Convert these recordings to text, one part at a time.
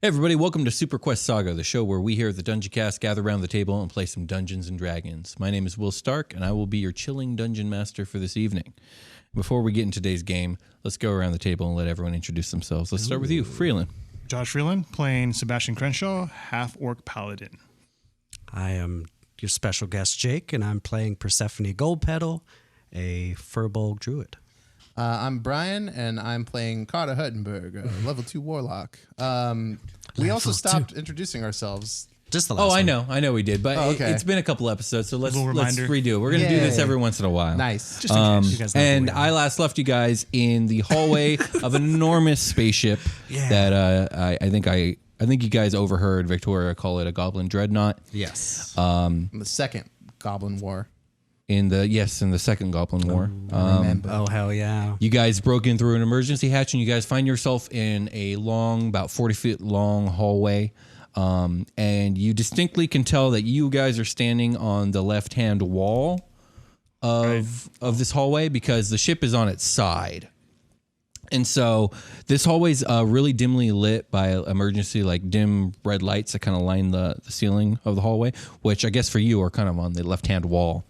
Hey everybody, welcome to Superquest Saga, the show where we here at the Dungeoncast gather around the table and play some Dungeons and Dragons. My name is Will Stark, and I will be your chilling dungeon master for this evening. Before we get into today's game, let's go around the table and let everyone introduce themselves. Let's start with you, Freeland. Josh Freeland, playing Sebastian Crenshaw, half-orc paladin. I am your special guest, Jake, and I'm playing Persephone Goldpetal, a Furbolg druid. I'm Brian, and I'm playing Carter Huttenberg, a level 2 warlock. We also stopped introducing ourselves. Just the last one. I know we did, but it's been a couple episodes, so let's redo it. We're going to do this every once in a while. Nice. Just in case you guys know and I last left you guys in the hallway of an enormous spaceship that I think you guys overheard Victoria call it a goblin dreadnought. Yes. The second Goblin War. In the second Goblin War. Oh, hell yeah. You guys broke in through an emergency hatch, and you guys find yourself in a long, about 40 feet long hallway. And you distinctly can tell that you guys are standing on the left-hand wall of this hallway because the ship is on its side. And so this hallway's really dimly lit by emergency, like dim red lights that kind of line the ceiling of the hallway, which I guess for you are kind of on the left-hand wall.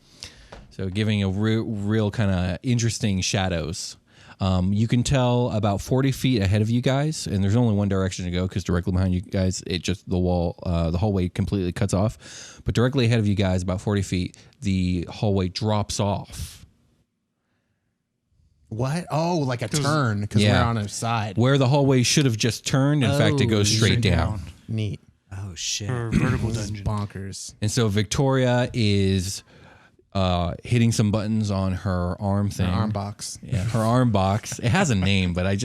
So giving a real kind of interesting shadows. You can tell about 40 feet ahead of you guys, and there's only one direction to go because directly behind you guys, the hallway completely cuts off. But directly ahead of you guys, about 40 feet, the hallway drops off. What? Oh, like a turn because we're on our side. Where the hallway should have just turned, in fact, it goes straight down. Neat. Oh, shit. Or vertical dungeon. Bonkers. And so Victoria is hitting some buttons on her arm thing. Her arm box. Yeah, her arm box. It has a name, but I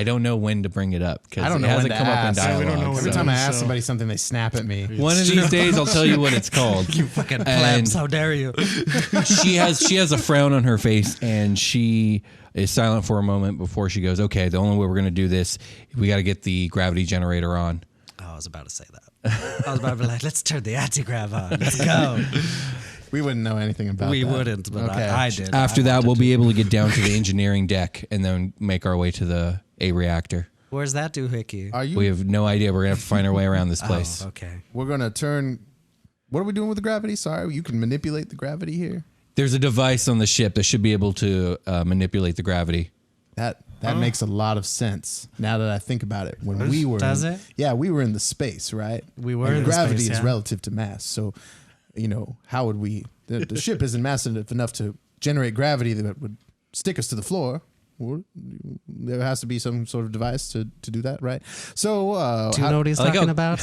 don't know when to bring it up because it hasn't come up in dialogue. We don't know Every time I ask somebody something, they snap at me. One of these days, I'll tell you what it's called. You fucking plebs, how dare you? She has a frown on her face, and she is silent for a moment before she goes, okay, the only way we're going to do this, we got to get the gravity generator on. Oh, I was about to say that. I was about to be like, let's turn the anti-grav on. Let's go. We wouldn't know anything about that. We wouldn't, but okay. I did. After that, we'll be able to get down to the engineering deck and then make our way to the A reactor. Where's that doohickey? We have no idea. We're going to have to find our way around this place. Oh, okay. We're going to turn... What are we doing with the gravity? Sorry, you can manipulate the gravity here? There's a device on the ship that should be able to manipulate the gravity. That makes a lot of sense now that I think about it. When we were... Does it? Yeah, we were in the space, right? We were in the gravity space, is yeah. relative to mass. So, how would we... The ship isn't massive enough to generate gravity that would stick us to the floor. There has to be some sort of device to do that, right? So, do you know what he's talking about?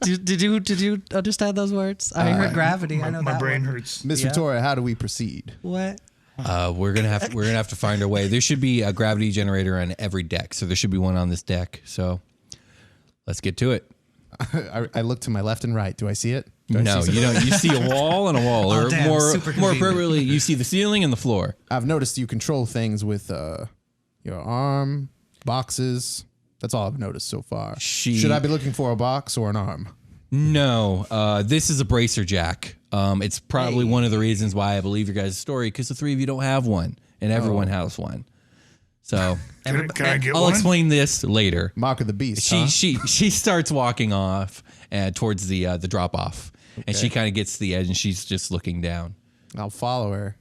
Did you understand those words? I heard gravity. I know my that brain one. hurts. Miss Victoria, how do we proceed? What? We're gonna have to find our way. There should be a gravity generator on every deck, so there should be one on this deck. So let's get to it. I look to my left and right. Do I see it? No, you don't. You see a wall and a wall, or damn, more super convenient. appropriately, you see the ceiling and the floor. I've noticed you control things with your arm, boxes. That's all I've noticed so far. Should I be looking for a box or an arm? No, this is a bracer jack. It's probably one of the reasons why I believe your guys' story, because the three of you don't have one, and everyone has one. So Can I get I'll one? explain this later. Mark of the Beast. huh? She starts walking off towards the drop off, and she kind of gets to the edge, and she's just looking down. I'll follow her,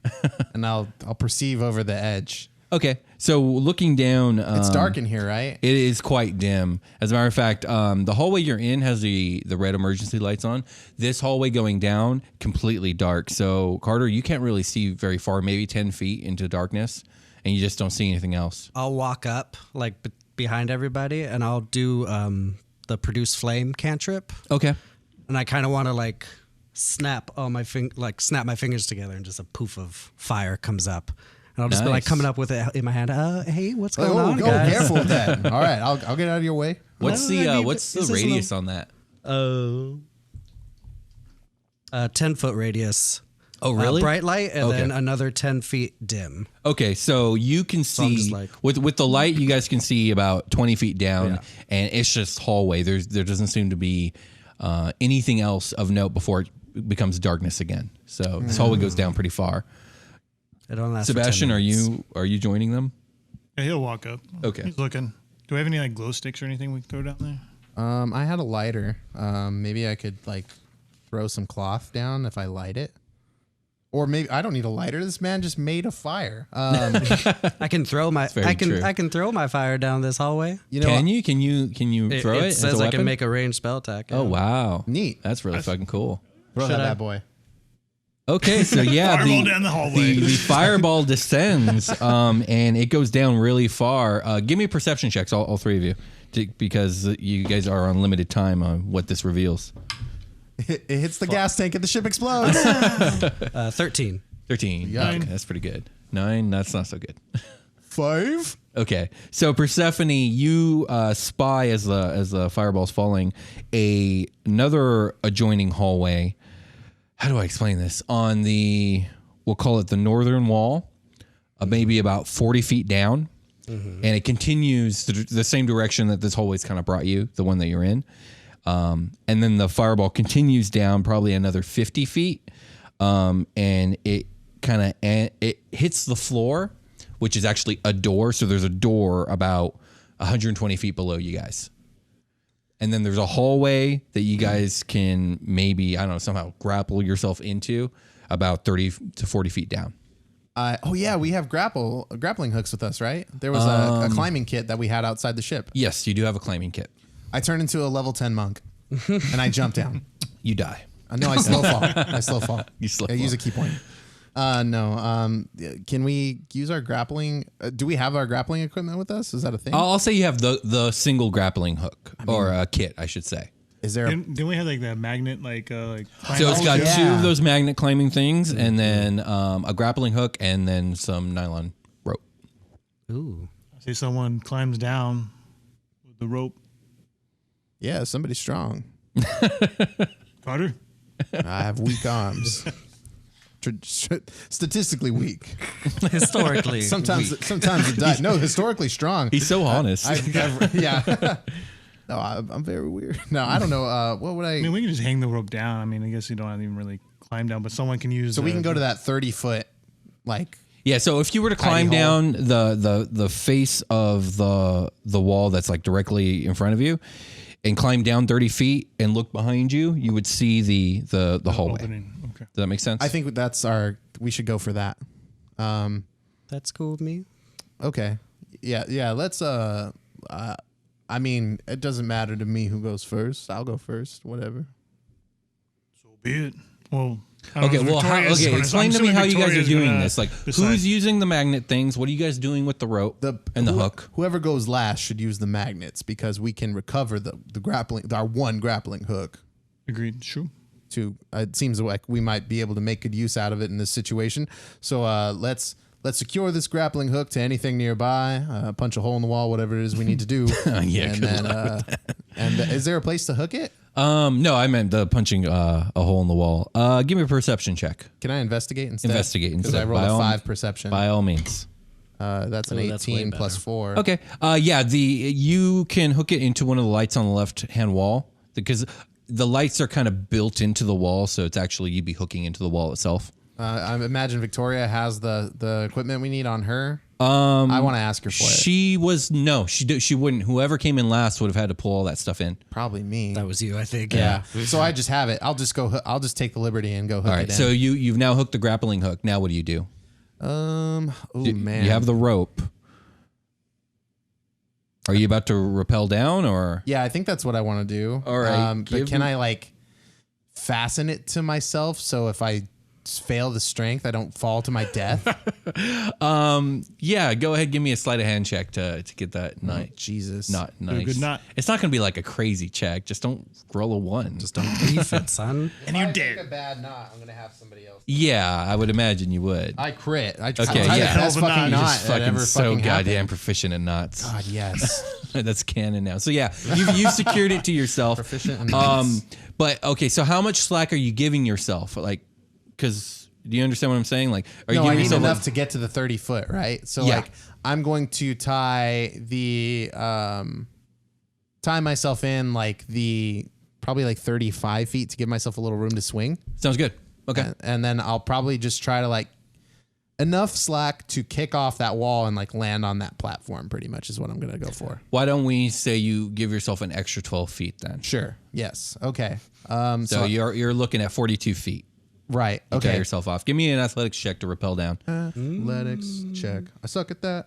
and I'll perceive over the edge. Okay, so looking down, It's dark in here, right? it is quite dim. As a matter of fact, the hallway you're in has the red emergency lights on. This hallway going down, completely dark. So Carter, you can't really see very far, maybe 10 feet into darkness, and you just don't see anything else. I'll walk up like behind everybody, and I'll do the produce flame cantrip. Okay. And I kind of want to like snap my fingers together, and just a poof of fire comes up. And I'll just be like coming up with it in my hand. Hey, what's going on, guys? Careful with that. All right, I'll get out of your way. What's the radius on that? 10-foot radius. Oh, really? Bright light, and then another 10 feet dim. Okay, so you can see with the light, you guys can see about 20 feet down, and it's just hallway. There doesn't seem to be anything else of note before it becomes darkness again. So this hallway goes down pretty far. It only lasts Sebastian, for 10 are minutes. you joining them? Yeah, he'll walk up. Okay. He's looking. Do we have any like glow sticks or anything we can throw down there? I had a lighter. Maybe I could like throw some cloth down if I light it. Or maybe I don't need a lighter. This man just made a fire. I can throw my very true. I can throw my fire down this hallway. You know, Can you throw it? It as says a I can weapon? make a ranged spell attack. Oh wow, Neat. That's really fucking cool. Throw Should that I? bad boy. Okay, so yeah, Fireball down the hallway. the fireball descends, and it goes down really far. Give me perception checks, all three of you, because you guys are on limited time on what this reveals. It hits the gas tank and the ship explodes. 13. 13. Yuck. Okay, that's pretty good. 9. That's not so good. 5. Okay, so Persephone, you spy as the fireball's falling another adjoining hallway. How do I explain this? On we'll call it the northern wall, maybe about 40 feet down, and it continues the same direction that this hallway's kind of brought you, the one that you're in. And then the continues down probably another 50 feet, and it it hits the floor, which is actually a door. So there's a door about 120 feet below you guys. And then there's a hallway that you guys can maybe, I don't know, somehow grapple yourself into about 30 to 40 feet down. Oh yeah, we have grappling hooks with us, right? There was a climbing kit that we had outside the ship. Yes, you do have a climbing kit. I turned into a level 10 monk, and I jump down. You die. No, I slow fall. You slow I use fall. a key point. No. Can we use our grappling? Do we have our grappling equipment with us? Is that a thing? I'll say you have the single grappling hook, or a kit, I should say. Is there? Didn't we have like the magnet So it's got yeah. 2 of those magnet climbing things, and then a grappling hook, and then some nylon rope. Ooh. Say someone climbs down with the rope. Yeah, somebody's strong. Carter? I have weak arms. Statistically weak. Historically. Sometimes it does. No, historically strong. He's so honest. Yeah. No, I'm very weird. No, I don't know. What would I mean, we can just hang the rope down. I mean, I guess you don't have to even really climb down, but someone can use. So we can go to that 30-foot, like. Yeah, so if you were to climb down the face of the wall that's like directly in front of you, and climb down 30 feet and look behind you, you would see the hallway. Opening. Okay. Does that make sense? I think we should go for that. That's cool with me. Okay. Yeah. Let's. I mean, it doesn't matter to me who goes first. I'll go first. Whatever. So be it. Well. I don't Okay, know if well, Victoria's gonna- explain I'm to me assuming how you guys are Victoria's doing gonna this. Like, decide. who's using the magnet things? What are you guys doing with the rope and the hook? Whoever goes last should use the magnets because we can recover the grappling, our one grappling hook. Agreed. True. It seems like we might be able to make good use out of it in this situation. So let's secure this grappling hook to anything nearby. Punch a hole in the wall, whatever it is we need to do. Yeah, and good then is there a place to hook it? No, I meant the punching a hole in the wall. Give me a perception check. Can I investigate instead? Investigate Because instead. I rolled a 5 perception. By all means. That's an Oh, that's way 18 plus better. 4. Okay. Yeah, you can hook it into one of the lights on the left-hand wall because the lights are kind of built into the wall, so it's actually you'd be hooking into the wall itself. I imagine Victoria has the equipment we need on her. I want to ask her for it. She wouldn't. Whoever came in last would have had to pull all that stuff in. Probably me. That was you, I think. Yeah. So I just have it. I'll just take the liberty and go hook All it right. in. So you've now hooked the grappling hook. Now what do you do? Oh man. You have the rope. Are you about to rappel down or? Yeah, I think that's what I want to do. All right, But can I like fasten it to myself so if I fail the strength, I don't fall to my death? Yeah, go ahead. Give me a sleight of hand check to get that nice. Jesus. Not nice. good knot. It's not going to be like a crazy check. Just don't roll a 1. Just don't beef it, son. And you did. bad knot, I'm gonna have somebody else. Yeah, I would imagine you would. I crit. I Okay, tied yeah. the best Hell of a fucking knot. knot Just that fucking ever so fucking goddamn happened. proficient in knots. God, yes. That's canon now. So yeah, you've secured it to yourself. Proficient in knots. But okay, so how much slack are you giving yourself? Like, because do you understand what I'm saying? Like, are you No, I giving need yourself enough to get to the 30 foot, right? So Yeah. like I'm going to tie myself in like probably like 35 feet to give myself a little room to swing. Sounds good. Okay. And then I'll probably just try to like enough slack to kick off that wall and like land on that platform. Pretty much is what I'm gonna go for. Why don't we say you give yourself an extra 12 feet then? Sure. Yes. Okay. So you're looking at 42 feet. Right. You Okay. cut yourself off. Give me an athletics check to rappel down Athletics check. I suck at that.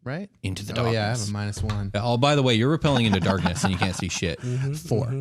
Right? into the Oh darkness. yeah, I have a -1. Oh, by the way, you're repelling into darkness and you can't see shit. 4.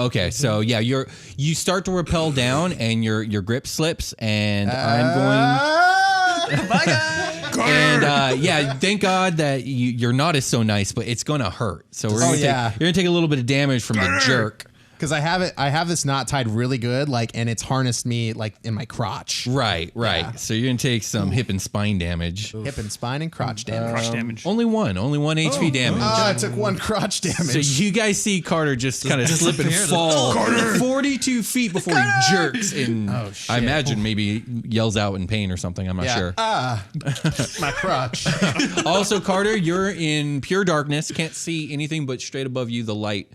Okay, so yeah, you start to rappel down and your grip slips, and I'm going. Bye, guys. And yeah, thank God that your knot is so nice, but it's gonna hurt. So you're gonna take a little bit of damage from the jerk. Because I have this knot tied really good, like, and it's harnessed me like in my crotch. Right. Yeah. So you're gonna take some hip and spine damage. Hip and spine and crotch damage. Crush damage. Only one HP damage. I took 1 crotch damage. So you guys see Carter just kind of slip and fall 42 feet before he jerks, and I imagine maybe yells out in pain or something. I'm not sure. My crotch. Also, Carter, you're in pure darkness. Can't see anything but straight above you, the light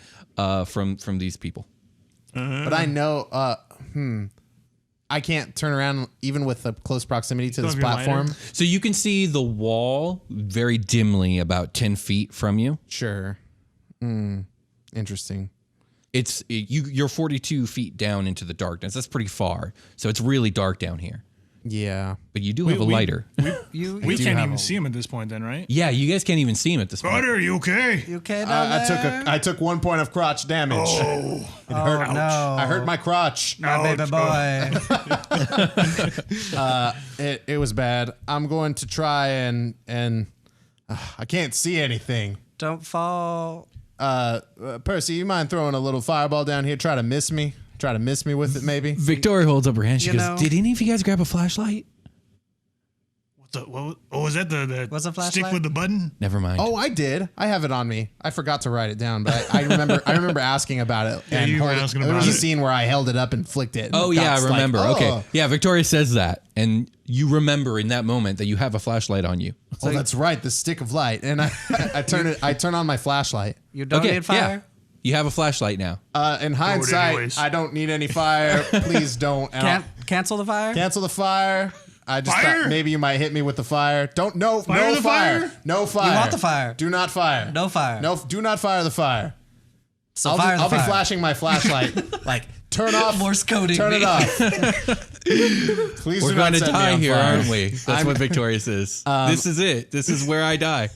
from these people. But I know, I can't turn around even with the close proximity to this platform. So you can see the wall very dimly, about 10 feet from you. Sure. Interesting. You're 42 feet down into the darkness. That's pretty far. So it's really dark down here. Yeah. But you do have a lighter. We can't even see him at this point, then, right? Yeah, you guys can't even see him at this point. Carter, you okay? You okay down there? I took 1 point of crotch damage. Oh, It hurt. no. I hurt my crotch. My baby boy. It was bad. I'm going to try and I can't see anything. Don't fall. Percy, you mind throwing a little fireball down here? Try to miss me with it, maybe. Victoria holds up her hand. She You goes, know- "Did any of you guys grab a flashlight?" is that the What's a stick flashlight? with the button? Never mind. Oh, I did. I have it on me. I forgot to write it down, but I remember asking about it. Yeah, you were asking there about was a it. scene where I held it up and flicked it. Oh yeah, I Doc's like, remember. "Oh." Okay, yeah. Victoria says that, and you remember in that moment that you have a flashlight on you. Oh, that's right, the stick of light. And I turn on my flashlight. You don't need fire? You have a flashlight now. In hindsight, anyways. I don't need any fire. Please don't. And Cancel the fire? cancel the fire. I just Fire? thought maybe you might hit me with the fire. No the fire. fire? No fire. You want the fire? Do not fire. No fire. No, do not fire the fire. So I'll fire the be fire. flashing my flashlight. Like, turn off. Morse coding Turn me. it off. Please We're do not going to set me die on here, fire. aren't we? That's what Victoria says. This is it. This is where I die.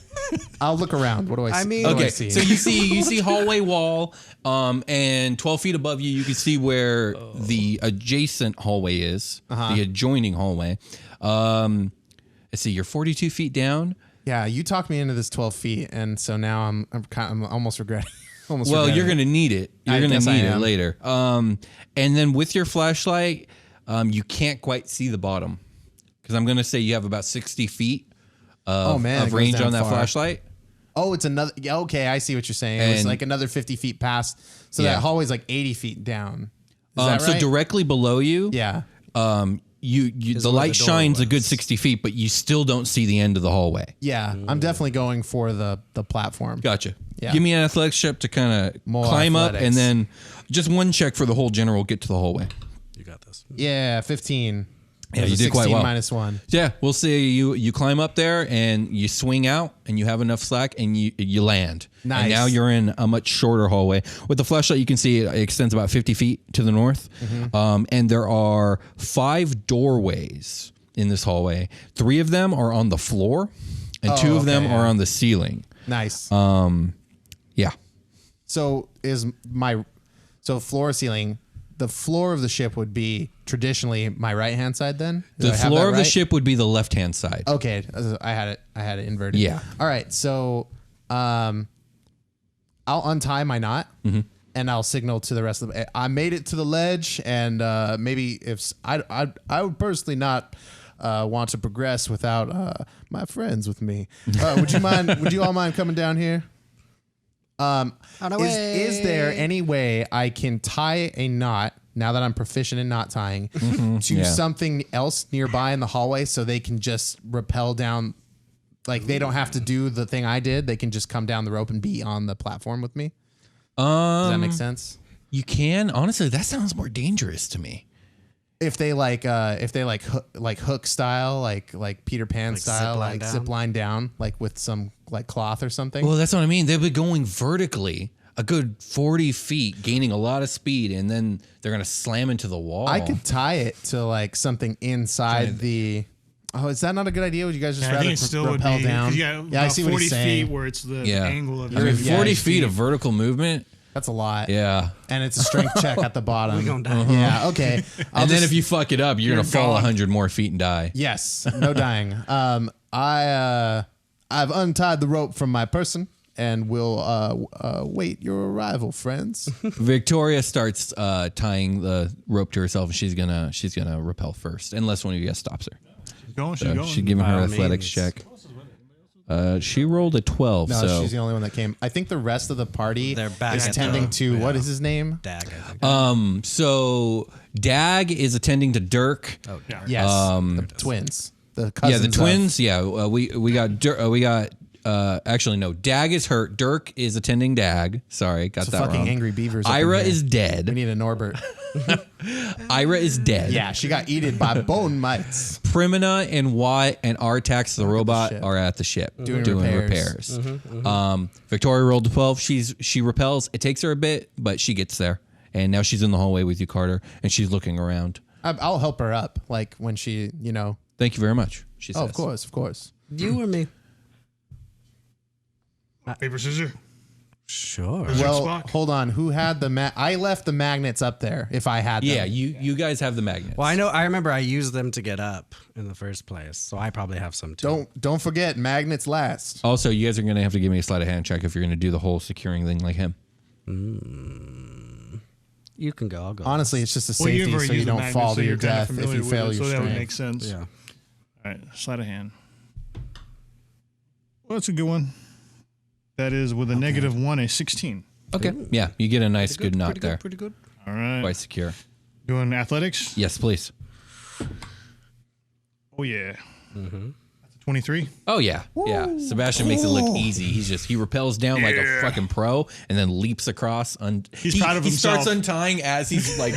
I'll look around. What do I see? I mean- What do I Okay, see? so you see hallway wall, and 12 feet above you, you can see where the adjacent hallway is, the adjoining hallway. Let's see, you're 42 feet down. yeah, you talked me into this 12 feet, and so now I'm almost regretting. Well, regretting you're it. going to need it. You're I going to guess I need it am. later. And then with your flashlight, you can't quite see the bottom, because I'm going to say you have about 60 feet of it goes range down on that far. flashlight. Oh, it's another. Yeah, okay, I see what you're saying. It was And- like another 50 feet past. So Yeah. that hallway's like 80 feet down. Is that So right? directly below you, Yeah. you the where light the door shines a was. good 60 feet, but you still don't see the end of the hallway. Yeah. I'm definitely going for the platform. Gotcha. Yeah. Give me an athletics check to kind of More climb up, athletics. and then just one check for the whole general get to the hallway. You got this. Yeah, 15. Yeah, There's you a did quite 16 well. minus 1. Yeah, we'll see. You climb up there and you swing out, and you have enough slack, and you land. Nice. And now you're in a much shorter hallway. With the flashlight, you can see it extends about 50 feet to the north, and there are 5 doorways in this hallway. 3 of them are on the floor, and 2 of them okay, are yeah. on the ceiling. Nice. Yeah. So floor ceiling, the floor of the ship would be traditionally my right-hand side then? Do The I have floor that of the right? ship would be the left-hand side. Okay, I had it inverted. Yeah. All right, so I'll untie my knot and I'll signal to the rest of the. I made it to the ledge, and maybe if I would personally not want to progress without my friends with me. Would you all mind coming down here? Is there any way I can tie a knot, now that I'm proficient in knot tying, to Yeah. something else nearby in the hallway so they can just rappel down? Like, they don't have to do the thing I did. They can just come down the rope and be on the platform with me. Does that make sense? You can. Honestly, that sounds more dangerous to me. if they like hook style, like Peter Pan Like style, zip line like down? zip line down, like with some like cloth or something. Well, that's what I mean. They'll be going vertically a good 40 feet, gaining a lot of speed, and then they're going to slam into the wall. I could tie it to like something inside the. Oh, is that not a good idea? Would you guys just I rather think it still would rappel be. down? Yeah, I about see what 40 he's saying. feet where it's the Yeah. angle of I mean, the 40 his feet of vertical movement. That's a lot. Yeah. And it's a strength check at the bottom. We gonna die. Yeah. Okay. And then if you fuck it up, you're going to fall gone. 100 more feet and die. Yes, no dying. I've untied the rope from my person and will wait your arrival, friends. Victoria starts tying the rope to herself, and she's gonna rappel first, unless one of you guys stops her. She's So going. she's giving By her all athletics means. check. She rolled a 12, No, so she's the only one that came. I think the rest of the party They're back is at tending the- to what is his name? Dag, I think. so Dag is attending to Dirk. Oh, Yeah. Yes, the twins, the cousins. Yeah, the of- twins. We got Dirk, actually no. Dag is hurt. Dirk is attending Dag. Sorry, got So that fucking wrong. angry beavers. up in Ira here. is We dead. need a Norbert. Ira is dead. Yeah, she got eaten by bone mites. Primina and Artax the robot ship. are at the ship Doing repairs. Victoria rolled a 12. She repels. It takes her a bit, but she gets there. And now she's in the hallway with you, Carter, and she's looking around. I'll help her up, like when she, Thank you very much. She says. Oh, of course. You or me? Paper, scissors. Sure. Well, Spock. hold on. Who had the I left the magnets up there. If I had them. Yeah, you guys have the magnets. Well, I remember I used them to get up in the first place, so I probably have some too. Don't forget, magnets last. Also, you guys are going to have to give me a sleight of hand check if you're going to do the whole securing thing like him. You can go. I'll go. Honestly, it's just a Well, safety you've so already you used the don't magnet, fall so to your you're kinda death if familiar you with fail it, your so that would strength. make sense. Yeah. All right, sleight of hand. Well, that's a good one. That is with a -1, a 16. Okay. Yeah, you get a nice good knot Pretty there. good. Pretty good. All right. Quite secure. Doing athletics? Yes, please. Oh, yeah. That's a 23. Oh yeah, yeah. Sebastian makes it look easy. He repels down like a fucking pro, and then leaps across. He's proud of he himself. starts untying as he's like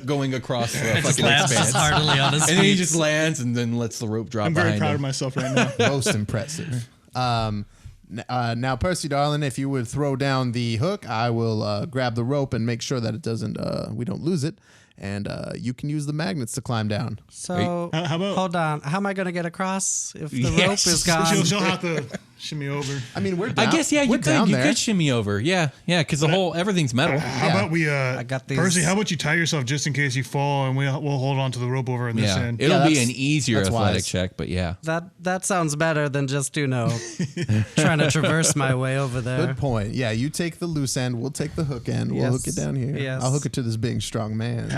going across the fucking Lands expanse, heartily on his and then he feet. just lands and then lets the rope drop I'm very behind proud him. of myself right now. Most impressive. Now, Percy, darling, if you would throw down the hook, I will grab the rope and make sure that it doesn't. We don't lose it, and you can use the magnets to climb down. So How about- hold on? How am I going to get across if the Yes. rope is gone? She'll have to shimmy over. I mean, we're down. I guess we're you down there. could shimmy over. Yeah, because everything's metal. How about we, got these- Percy, how about you tie yourself just in case you fall and we'll hold on to the rope over on this Yeah, end. it'll be that's- an easier that's athletic wise. check, but yeah. That sounds better than just trying to traverse my way over there. Good point. Yeah, you take the loose end. We'll take the hook end. We'll Yes. hook it down here. Yes. I'll hook it to this big, strong man.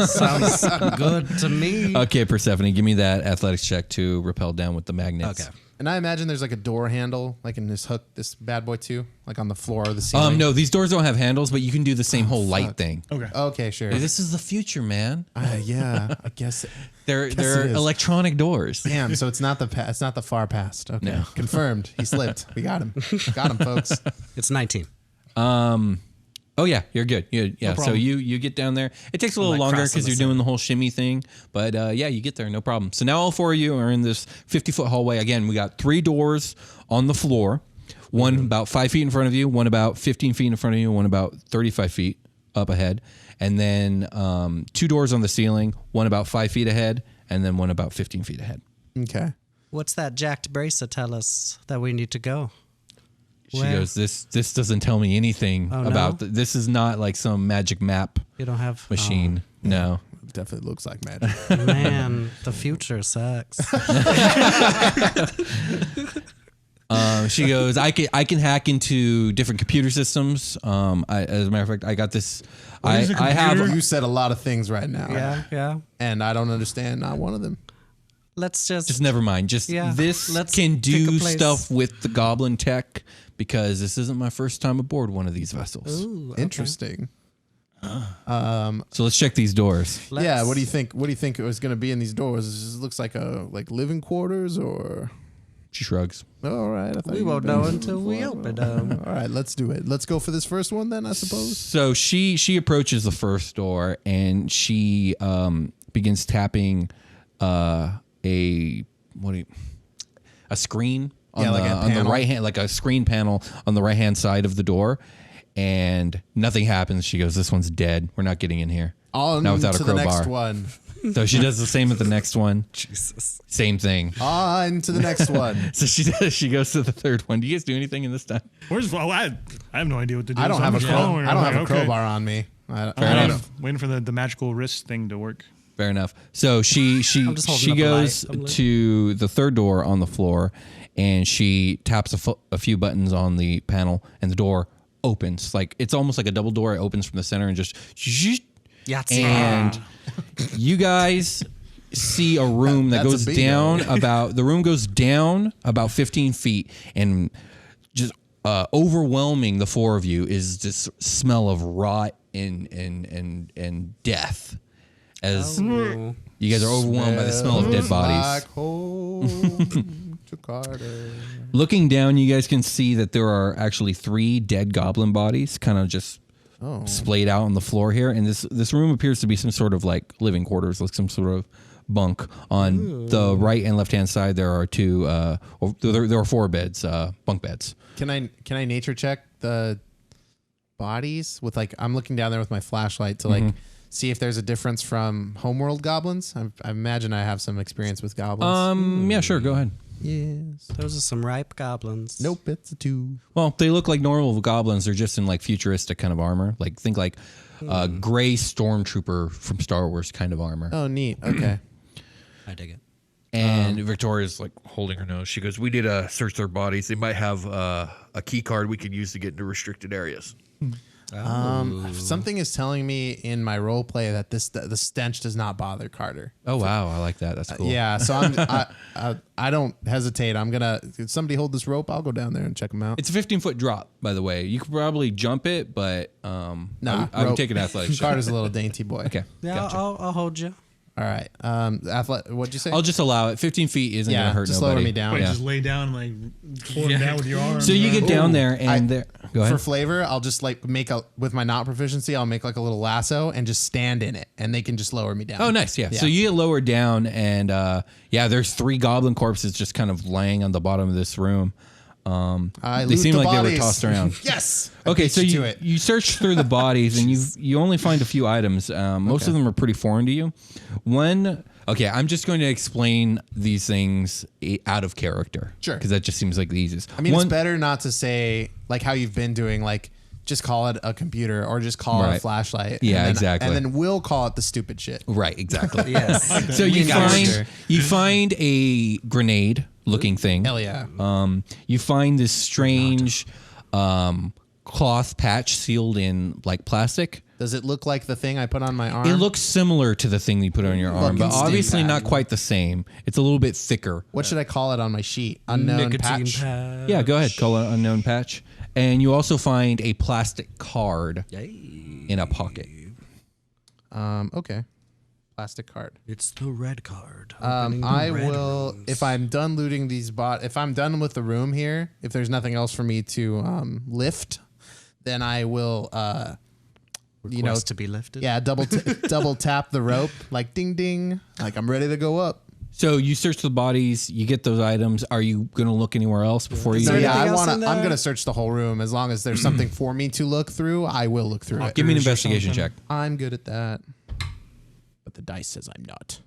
Sounds good to me. Okay, Persephone, give me that athletics check to rappel down with the magnets. Okay. And I imagine there's like a door handle, like in this hook, this bad boy too, like on the floor or the ceiling. No, these doors don't have handles, but you can do the same whole light thing. Okay. Okay, sure. This is the future, man. Yeah, I guess. They're it they're is. electronic doors. Damn. So it's not the it's not the far past. Okay, No. confirmed. He slipped. We got him. Got him, folks. It's 19. Oh yeah, you're good. Yeah. So problem. you get down there. It takes a little like longer crossing because the you're doing the whole shimmy thing, but yeah, you get there, no problem. So now all four of you are in this 50-foot hallway. Again, we got 3 doors on the floor. One about 5 feet in front of you, one about 15 feet in front of you, one about 35 feet up ahead, and then 2 doors on the ceiling. One about 5 feet ahead, and then one about 15 feet ahead. Okay. What's that jacked bracer tell us that we need to go? She Where? goes, "This doesn't tell me anything Oh, no? about. This is not like some magic map You don't have machine. No." Definitely looks like magic. Oh, man, the future sucks. She goes, I can hack into different computer systems. As a matter of fact, I got this. is a I have. computer? You said a lot of things right now. Yeah. And I don't understand not one of them. Let's Just never mind. Just Yeah, this let's can pick a do place. stuff with the goblin tech because this isn't my first time aboard one of these vessels. Ooh, okay. Interesting. So let's check these doors. Yeah. What do you think? What do you think it was going to be in these doors? This looks like living quarters or. She shrugs. All right. I thought We you won't were know done until we before. open them. All right. Let's do it. Let's go for this first one then, I suppose. So she approaches the first door and she begins tapping a screen on, on the right hand, like a screen panel on the right hand side of the door, and nothing happens. She goes, "This one's dead. We're not getting in here." On not without to a crowbar. the next one. So she does the same with the next one. Jesus. Same thing. On to the next one. So she goes to the third one. Do you guys do anything in this time? I have no idea what to do. I don't so have I'm a just following her. I don't I'm have a like, crowbar on me. I I'm don't. waiting for the magical wrist thing to work. Fair enough. So she just holding up a goes light. to the third door on the floor, and she taps a few buttons on the panel, and the door opens. Like it's almost like a double door. It opens from the center and just Yahtzee. and you guys see a room that That's goes a bingo. down about the room goes down about 15 feet, and just overwhelming the four of you is this smell of rot and death as you guys are overwhelmed by the smell of dead bodies. Like home to Carter. Looking down, you guys can see that there are actually 3 dead goblin bodies kind of just splayed out on the floor here. And this room appears to be some sort of like living quarters, like some sort of bunk. On the right and left-hand side, there are 2, there are 4 beds, bunk beds. Can I nature check the bodies with like, I'm looking down there with my flashlight to like see if there's a difference from homeworld goblins? I imagine I have some experience with goblins. Yeah, sure, go ahead. Yes. Those are some ripe goblins. Nope, it's a 2. Well, they look like normal goblins. They're just in like futuristic kind of armor. Like think like gray stormtrooper from Star Wars kind of armor. Oh, neat. Okay. I dig it. And Victoria's like holding her nose. She goes, "We did search their bodies. They might have a key card we could use to get into restricted areas." Something is telling me in my role play that the stench does not bother Carter. Oh wow, I like that. That's cool. Yeah, so I don't hesitate. I'm gonna. If somebody hold this rope, I'll go down there and check them out. It's a 15-foot drop, by the way. You could probably jump it, but Nah, I would rope. take an athletics check. Carter's a little dainty boy. Okay, Yeah, gotcha. I'll hold you. All right. What'd you say? I'll just allow it. 15 feet isn't gonna hurt just nobody. lower me down. Wait, Yeah. just lay down and like pull him down with your arm. So you get down there and there. Go ahead. For flavor, I'll just like with my not proficiency, I'll make like a little lasso and just stand in it, and they can just lower me down. Oh, nice. Yeah. So you get lowered down, and there's 3 goblin corpses just kind of laying on the bottom of this room. I They loot seem the like they were bodies. tossed around. Yes. Okay, so to it. you search through the bodies and you only find a few items. Most of them are pretty foreign to you. I'm just going to explain these things out of character. Sure. Because that just seems like the easiest. I mean, it's better not to say like how you've been doing, like just call it a computer or just call it a Right. flashlight. Yeah, and then, exactly. And then we'll call it the stupid shit. Right, exactly. Yes. So you Gotcha. find a grenade looking thing. Hell yeah. You find this strange cloth patch sealed in like plastic. Does it look like the thing I put on my arm? It looks similar to the thing you put on your arm, but Fucking obviously stink not bag. quite the same. It's a little bit thicker. What should I call it on my sheet? Unknown Nicotine patch. patch. Yeah, go ahead. Call it unknown patch. And you also find a plastic card in a pocket. Okay. Plastic card. It's the red card. I will, if I'm done looting these if I'm done with the room here, if there's nothing else for me to lift, then I will, Request to be lifted. yeah, double tap the rope, like ding ding, like I'm ready to go up. So you search the bodies, you get those items. Are you going to look anywhere else before you? Is So there yeah, anything else in there? I'm gonna search the whole room as long as there's something for me to look through. I will look through it. Give me an Or investigation something. check. I'm good at that. But the dice says I'm not.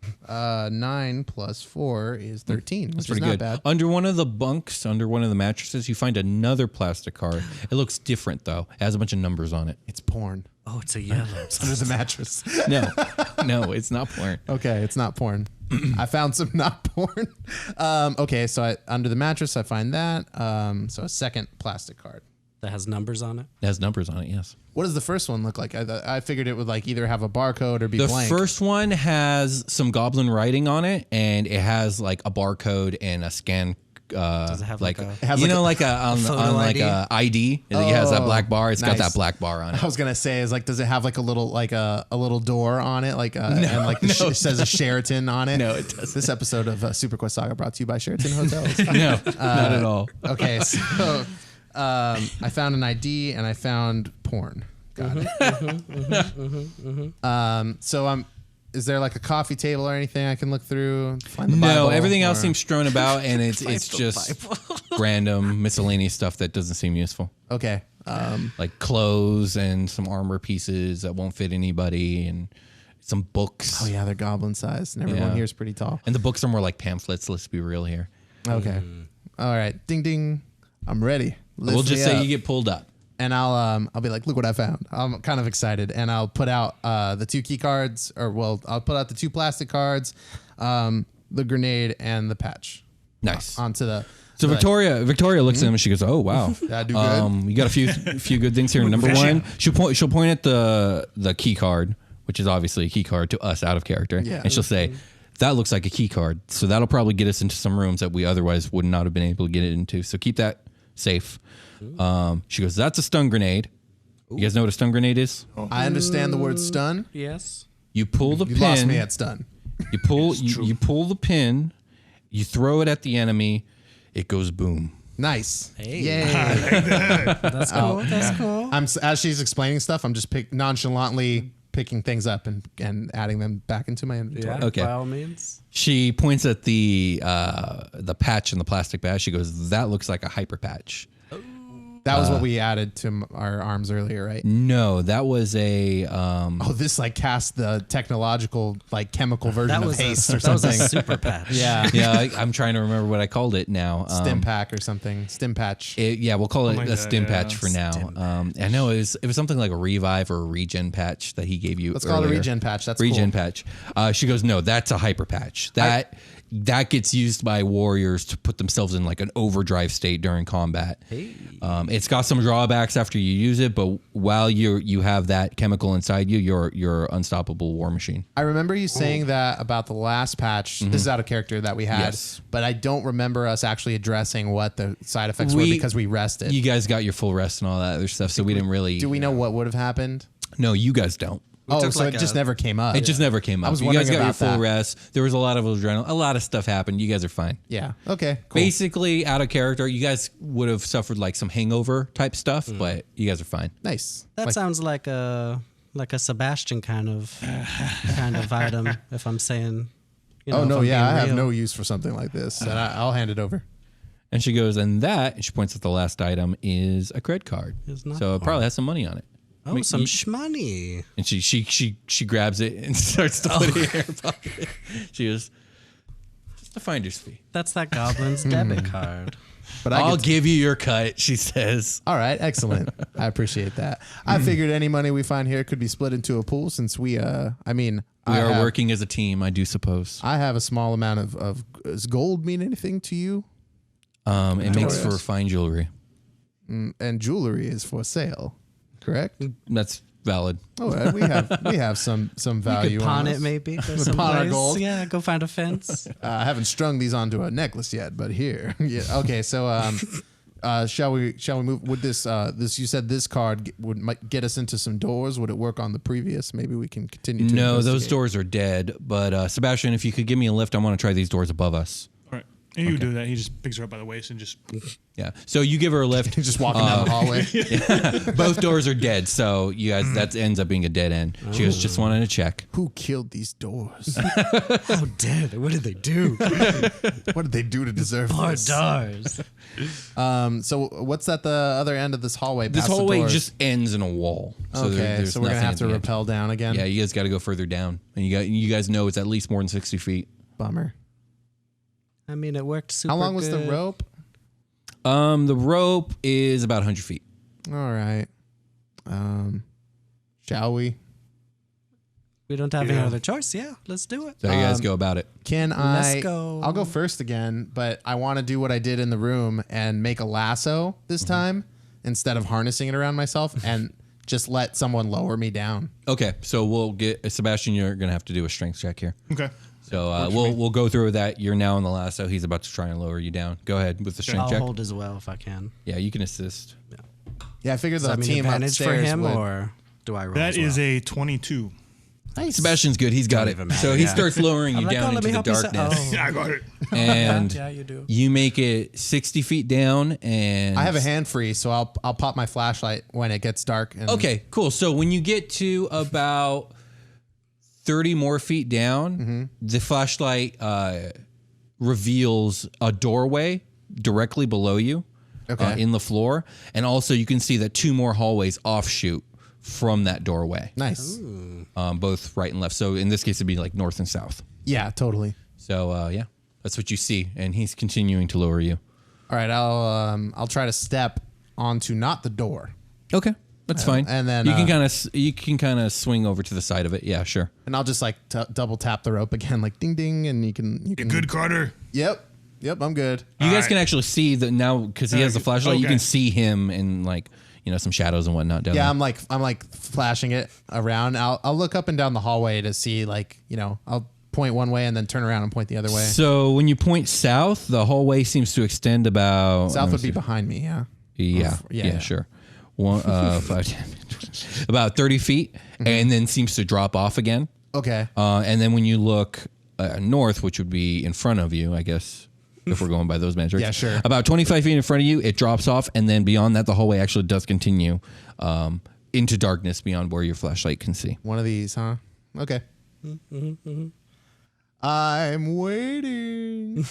9 plus 4 is 13. That's which is pretty not good. bad. Under one of the bunks, under one of the mattresses, you find another plastic card. It looks different though. It has a bunch of numbers on it. It's porn. Oh, it's a yellow. It's under the mattress. No, it's not porn. Okay, it's not porn. I found some not porn. Okay, so under the mattress, I find that. So a second plastic card. That has numbers on it. It has numbers on it, yes. What does the first one look like? I figured it would like either have a barcode or be The blank. first one has some goblin writing on it, and it has like a barcode and a scan. Does it have like a- It has like a photo on like ID? a ID? It has that black bar. It's got nice. that black bar on it. I was gonna say is like, does it have like a little little door on it, like and like it says a Sheraton on it? No, it doesn't. This episode of Superquest Saga brought to you by Sheraton Hotels. No, not at all. Okay, so I found an ID and I found porn. Got it. So Is there like a coffee table or anything I can look through? Find the No, Bible, everything else or- seems strewn about, and it's just random miscellaneous stuff that doesn't seem useful. Okay. Like clothes and some armor pieces that won't fit anybody, and some books. Oh yeah, they're goblin sized, and everyone Yeah. here is pretty tall. And the books are more like pamphlets. Let's be real here. Okay. All right. Ding ding. I'm ready. We'll Lift just me say up. you get pulled up. And I'll be like, look what I found. I'm kind of excited, and I'll put out the 2 key cards, I'll put out the 2 plastic cards, the grenade, and the patch Nice. onto the. So like, Victoria looks at him and she goes, "Oh wow, I do good. You got a few good things here. Number one, she'll point at the key card, which is obviously a key card to us out of character, Yeah. and she'll say, "That looks like a key card, so that'll probably get us into some rooms that we otherwise would not have been able to get into. So keep that safe." She goes, "That's a stun grenade. You guys know what a stun grenade is? I understand the word stun. Yes. You pull the You pin. lost me at stun. You pull you pull the pin. You throw it at the enemy. It goes boom." Nice. Hey. Yay. That's cool. That's cool. As she's explaining stuff, I'm just nonchalantly picking things up and adding them back into my inventory. Yeah. Okay. By all means. She points at the patch in the plastic bag. She goes, "That looks like a hyper patch." That was what we added to our arms earlier, right? No, that was a. Oh, this like cast the technological like chemical version That of was haste a, or that was a something. super patch. Yeah. Yeah, I'm trying to remember what I called it now. Stim pack or something. Stim patch. Yeah, we'll call it like a that, stim yeah. patch for now. I know it was something like a revive or a regen patch that he gave you. Let's call it a earlier. regen patch. That's regen cool. patch. She goes, "No, that's a hyper patch. That gets used by warriors to put themselves in like an overdrive state during combat. It's got some drawbacks after you use it, but while you have that chemical inside you, you're unstoppable war machine." I remember you saying that about the last patch. This is out of character that we had, Yes. but I don't remember us actually addressing what the side effects were because we rested. You guys got your full rest and all that other stuff, so we didn't really. Do we know what would have happened? No, you guys don't. Oh, took so like it just a- never came up. It just never came up. was You guys wondering got your about full that. rest. There was a lot of adrenaline. A lot of stuff happened. You guys are fine. Yeah. Okay. Cool. Basically, out of character, you guys would have suffered like some hangover type stuff, but you guys are fine. Nice. That Like, sounds like a Sebastian kind of item. If I'm saying, oh if no, I'm yeah, I being have real. no use for something like this, and I'll hand it over. And she goes, and she points at the last item is a credit card. It's not So it probably has some money on it. Oh, I mean, some you- shmoney. And she grabs it and starts to put it in her pocket. She goes, "Just a finder's fee. That's that goblin's debit card. But I'll give you your cut," she says. All right, excellent. I appreciate that. I figured any money we find here could be split into a pool since we. I mean, We are working as a team, I do suppose. I have a small amount of. Does gold mean anything to you? It makes Yes. for fine jewelry. And jewelry is for sale, correct? That's valid. Oh, we have some value. You could pawn on it us. maybe. Go Would pawn our someplace. gold. Yeah, go find a fence. I haven't strung these onto a necklace yet, but here. Yeah. Okay. So, shall we move? Would this you said this card might get us into some doors? Would it work on the previous? Maybe we can continue. To No, those investigate. doors are dead. But Sebastian, if you could give me a lift, I want to try these doors above us. All right. And you do that. He just picks her up by the waist and just. Yeah. So you give her a lift. Just walking down the hallway. Both doors are dead. So you guys, that ends up being a dead end. She goes, "Just wanted to check." Who killed these doors? How dare they? What did they do? What did they do to deserve Poor this? doors. So what's at the other end of this hallway? This past the hallway doors? just ends in a wall. So Okay, there's so we're gonna nothing have at to the end. rappel down again. Yeah, you guys got to go further down, and you guys know it's at least more than 60 feet. Bummer. I mean, it worked super How long was the good. rope? The rope is about 100 feet. All right. Shall we? We don't have any Yeah. other choice. Yeah, let's do it. So how you guys go about it. Can Let's I? go. I'll go first again, but I want to do what I did in the room and make a lasso this time instead of harnessing it around myself and just let someone lower me down. Okay, so we'll get Sebastian. You're gonna have to do a strength check here. Okay. So we'll go through that. You're now on the lasso. He's about to try and lower you down. Go ahead with the strength I'll check. hold as well if I can. Yeah, you can assist. Yeah, I figured Does the that mean team advantage for upstairs him, would. or do I roll? That as well? is a 22. Nice. Sebastian's good. He's got Don't it. even matter, So he yeah. starts lowering you I'm like, down oh, let into me the help you darkness, I got it. and yeah, you do. you make it 60 feet down. And I have a hand free, so I'll pop my flashlight when it gets dark. And Okay, cool. So when you get to about 30 more feet down, the flashlight reveals a doorway directly below you in the floor. And also you can see that 2 more hallways offshoot from that doorway. Nice. Both right and left. So in this case, it'd be like north and south. Yeah, totally. So yeah, that's what you see. And he's continuing to lower you. All right, I'll try to step onto not the door. Okay. That's fine. And then you can kind of swing over to the side of it. Yeah, sure. And I'll just like double tap the rope again, like ding ding, and you can. You good, Carter? Yep, I'm good. You guys can actually see that now because he has the flashlight. Okay. You can see him in like some shadows and whatnot down there. Yeah, I'm like flashing it around. I'll look up and down the hallway to see I'll point one way and then turn around and point the other way. So when you point south, the hallway seems to extend about. South would be behind me. Yeah. Yeah, sure. 5, 10, about 30 feet, and then seems to drop off again. Okay. And then when you look north, which would be in front of you, I guess, if we're going by those measures. Yeah, sure. About 25 feet in front of you, it drops off, and then beyond that, the hallway actually does continue into darkness beyond where your flashlight can see. One of these, huh? Okay. I'm waiting.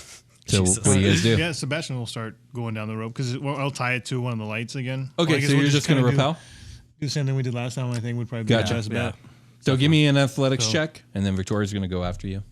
So what do you guys do? Yeah, Sebastian will start going down the rope because I'll tie it to one of the lights again. Okay, Well, I guess so we'll you're just going to kinda repel? Do the same thing we did last time. I think would probably be Gotcha. best bet. So give me an athletics check, and then Victoria's going to go after you.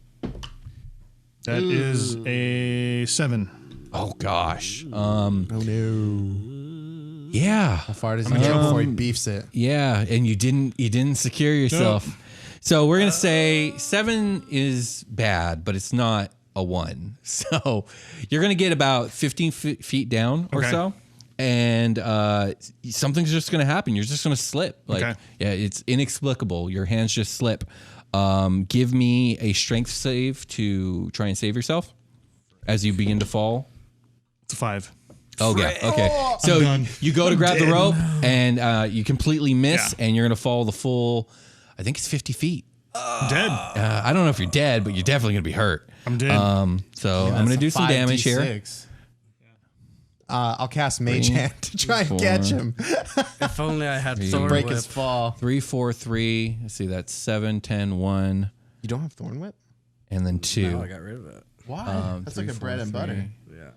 That is a 7. Oh gosh. Oh no. Yeah. How far does he get before he beefs it? Yeah, and you didn't secure yourself. Nope. So we're gonna say 7 is bad, but it's not a 1. So you're gonna get about 15 feet down or Okay. so, and something's just gonna happen. You're just gonna slip. Okay. Yeah, it's inexplicable. Your hands just slip. Give me a strength save to try and save yourself as you begin to fall. It's a 5. Oh, yeah. Okay. So done. you go to grab the dead. rope and you completely miss, Yeah. and you're going to fall the full, I think it's 50 feet. I'm dead. I don't know if you're dead, but you're definitely going to be hurt. I'm dead. So I'm going to do some damage here. 5d6. I'll cast Mage Hand to try and catch him. If only I had Thorn Break Whip. his fall. 3, 4, 3. Let's see, that's 7, 10, 1, You don't have Thorn Whip? and then 2. No, I got rid of it. Why? That's 3, like a 4, bread and butter. 3, Yeah.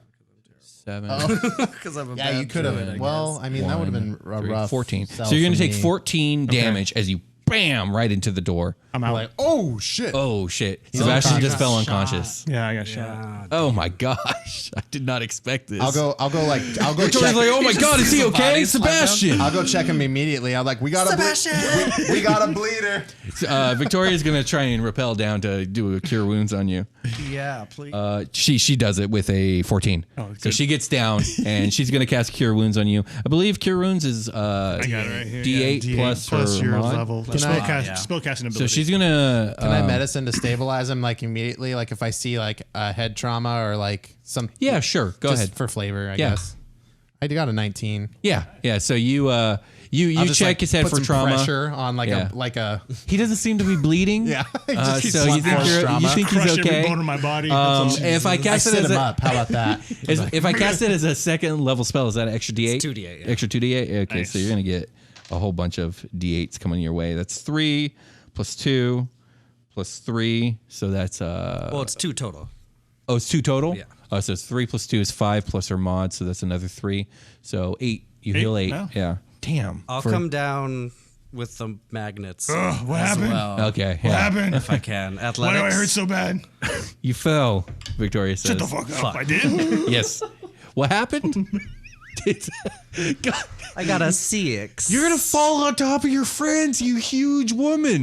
7, Because I'm a Yeah, bad you could have. druid, I Well, I mean, that would have been a 3, rough. 14. sell So you're going for to take me. 14 damage as you bam right into the door. I'm out. Like, oh shit! Oh, shit. Sebastian just fell unconscious. Yeah, I got shot. guess. Oh, my gosh. I did not expect this. I'll go Victoria's check. like, oh my God, is he sees the okay? body slide down. Sebastian. I'll go check him immediately. I'm like, we got a we got a bleeder. Victoria's going to try and rappel down to do a cure wounds on you. Yeah, please. She does it with a 14. So good. she gets down and she's going to cast cure wounds on you. I believe cure wounds is I got it right here. D8 Yeah, plus her your mod. level. Can I- Spellcasting ability. So she's going to Can I medicine to stabilize him like immediately? Like if I see like a head trauma or like some. Yeah, sure. Go just ahead. for flavor, I Yeah. guess. I got a 19. Yeah. So you I'll just, check like, his head put for some trauma. Pressure on like Yeah. a. He doesn't seem to be bleeding. Yeah. So you think he's Crush every okay? bone in my body. If I I cast it set as him a, up. How about that? if I cast it as a second level spell, is that an extra D8? It's 2d8, yeah. Extra 2d8? Okay, Nice. so you're going to get a whole bunch of D8s coming your way. That's 3 plus 2 plus 3. So that's well, it's 2 total. oh, it's 2 total? Yeah. So it's 3 plus 2 is 5 plus her mod, so that's another 3. So 8. You heal 8. now? Yeah. Damn. I'll come down with the magnets. What as happened? well, Okay. What Yeah. happened? if I can. Why Athletics. do I hurt so bad? You fell, Victoria says. Shut the fuck up. I did. Yes. What happened? God, I got a 6. you're going to fall on top of your friends, you huge woman.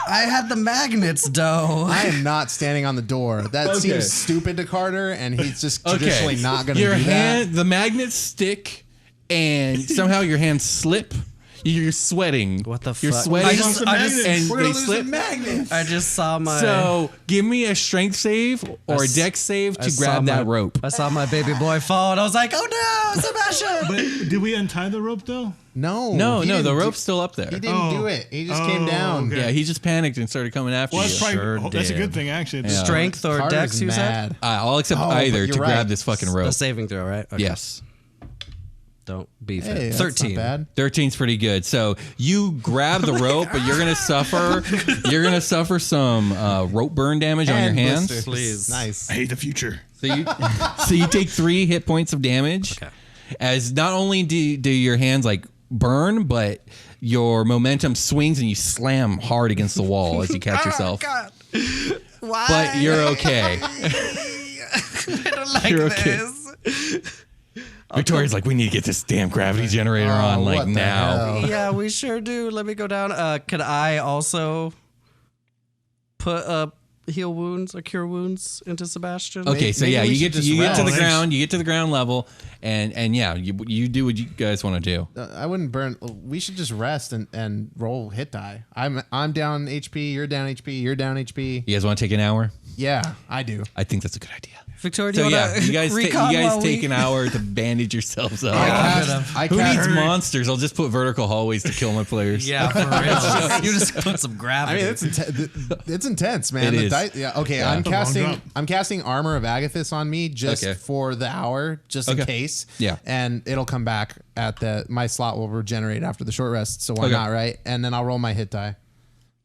I had the magnets, though. I am not standing on the door. That Okay. seems stupid to Carter, and he's just traditionally not going to Your do hand, the magnets stick, and somehow your hands slip. You're sweating. What the You're fuck? sweating, I just- and We're they gonna lose slip. the magnet. I just saw my. So give me a strength save or a dex save I to saw grab that my- rope. I saw my baby boy fall, and I was like, "Oh no, Sebastian!" But did we untie the rope though? No, No, he the didn't rope's still up there. He didn't do it. He just came down. okay. Yeah, he just panicked and started coming after Well, you. that's probably Sure that's a good did. thing actually. Yeah. Strength or Carter's dex, you said? mad. I'll accept Oh, but either you're to right. grab this fucking rope. A saving throw, right? Okay. Yes. Don't beef Hey, it. that's 13. not bad. 13's pretty good. So you grab the rope, but you're gonna suffer. You're gonna suffer some rope burn damage on your hands. blisters. Please. Nice. I hate the future. So you take 3 hit points of damage. Okay. As not only do your hands like burn, but your momentum swings and you slam hard against the wall as you catch yourself. God. Why? But you're okay. I don't like You're okay. this. Victoria's like, we need to get this damn gravity generator on like what the now. hell? Yeah, we sure do. Let me go down. Could I also put heal wounds or cure wounds into Sebastian? Okay, so Maybe yeah, we you should get to just the rest. ground, you get to the ground level, and yeah, you do what you guys want to do. I wouldn't burn. We should just rest and roll hit die. I'm down HP. You're down HP. You're down HP. You guys want to take an hour? Yeah, I do. I think that's a good idea. Victoria, do So you yeah, want you guys take an hour to bandage yourselves up. I Who cast- needs monsters? I'll just put vertical hallways to kill my players. Yeah, for real. You just put some I gravity. mean, it's intense, man. It The is. yeah. Okay, Yeah. I'm casting Armor of Agathis on me just Okay. for the hour, just in Okay. case. Yeah. And it'll come back at my slot will regenerate after the short rest. So why Okay. not, right? And then I'll roll my hit die.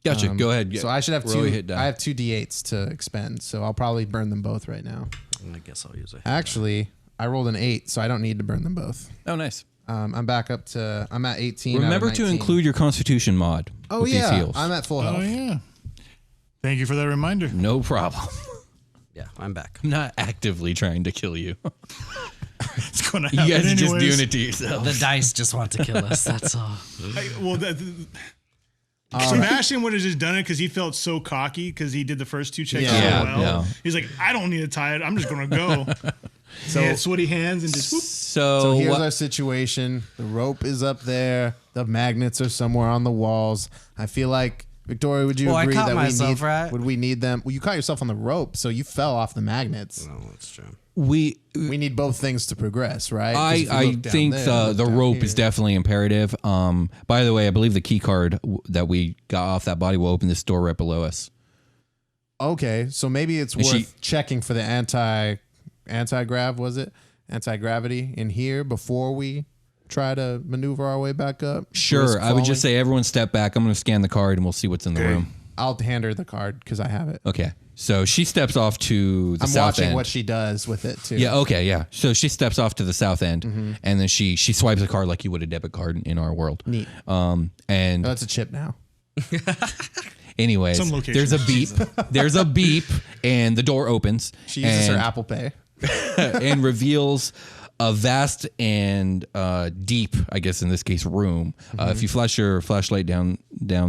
Gotcha. Go ahead. So I should have Roll two. your hit die. I have 2 d8s to expend, so I'll probably burn them both right now. I guess I'll use it. Actually, I rolled an 8, so I don't need to burn them both. Oh, nice. I'm back up to. I'm at 18. Remember out of to 19. include your Constitution mod. Oh with yeah, these heals. I'm at full health. Oh yeah. Thank you for that reminder. No problem. Yeah, I'm back. I'm not actively trying to kill you. It's gonna You happen guys are just anyways. doing it to yourself. The dice just want to kill us. That's all. Sebastian would have just done it because he felt so cocky because he did the first 2 checks Yeah. so well. Yeah. He's like, I don't need to tie it. I'm just gonna go. So he had sweaty hands and just whoop. So here's our situation. The rope is up there. The magnets are somewhere on the walls. I feel like Victoria, would you Well, I agree caught that myself, right? would we need them? Well, you caught yourself on the rope, so you fell off the magnets. No, that's true. we We need both things to progress, right? 'Cause if you I look down think there, the look down rope here. is definitely imperative. By the way, I believe the key card that we got off that body will open this door right below us. Okay, so maybe it's And worth checking for the anti-grav, was it? Anti-gravity in here before we try to maneuver our way back up. Sure, Risk I would just falling? say everyone step back. I'm going to scan the card and we'll see what's in the Okay. room. I'll hand her the card because I have it. Okay, so she steps off to the I'm south watching end. what she does with it too. Yeah. Okay. Yeah. So she steps off to the south end, and then she swipes a card like you would a debit card in our world. Neat. And Oh, it's a chip now. anyways, Some locations. there's a beep. There's a beep, and the door opens. She uses her and- Apple Pay. and reveals a vast and deep, I guess in this case, room. If you flash your flashlight down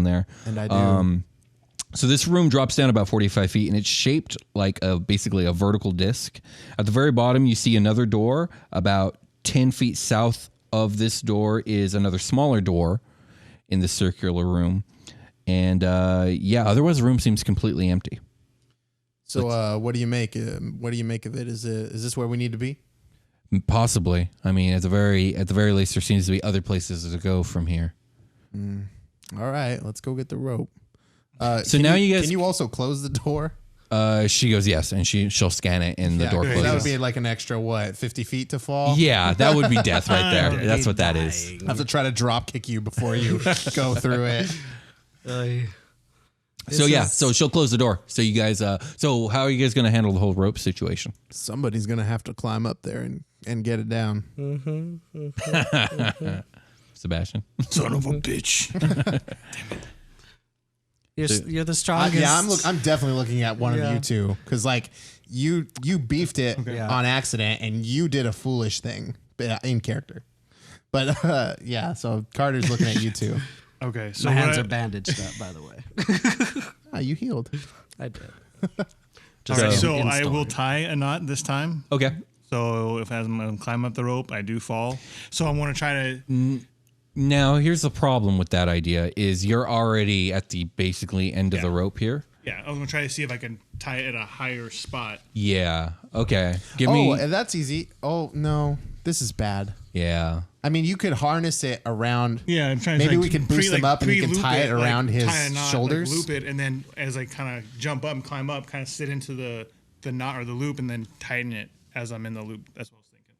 there, And I do. so this room drops down about 45 feet, and it's shaped like basically a vertical disc. At the very bottom, you see another door. About 10 feet south of this door is another smaller door in the circular room, and otherwise the room seems completely empty. So what do you make? What do you make of it? Is this where we need to be? Possibly. I mean, at the very least, there seems to be other places to go from here. All right, let's go get the rope. So now you guys- can you also close the door? She goes yes, and she'll scan it, and the door great. closes. That would be like an extra 50 feet to fall. Yeah, that would be death right there. That's what that is. I have to try to drop kick you before you go through it. So she'll close the door. So you guys, so how are you guys going to handle the whole rope situation? Somebody's gonna have to climb up there and get it down. Sebastian? Son of a bitch. You're the strongest. I'm definitely looking at one Yeah. of you two because like you beefed it Yeah. on accident and you did a foolish thing in character. But so Carter's looking at you two. Okay, so My what hands I- are bandaged up, by the way. You healed. I did. all right, So- so in I will story. tie a knot this time. Okay. So if as I'm climb up the rope, I do fall. So I want to try to. Now, here's the problem with that idea is you're already at the basically end of the Yeah. rope here. Yeah, I was gonna try to see if I can tie it at a higher spot. Yeah. Okay. Give Oh, me. and that's easy. Oh no, this is bad. Yeah. I mean, you could harness it around. Yeah, I'm trying. Maybe to we can boost them up and you can pre-loop tie it around his tie a knot, shoulders. loop it, and then as I kind of jump up and climb up, kind of sit into the knot or the loop, and then tighten it as I'm in the loop. That's what I was thinking.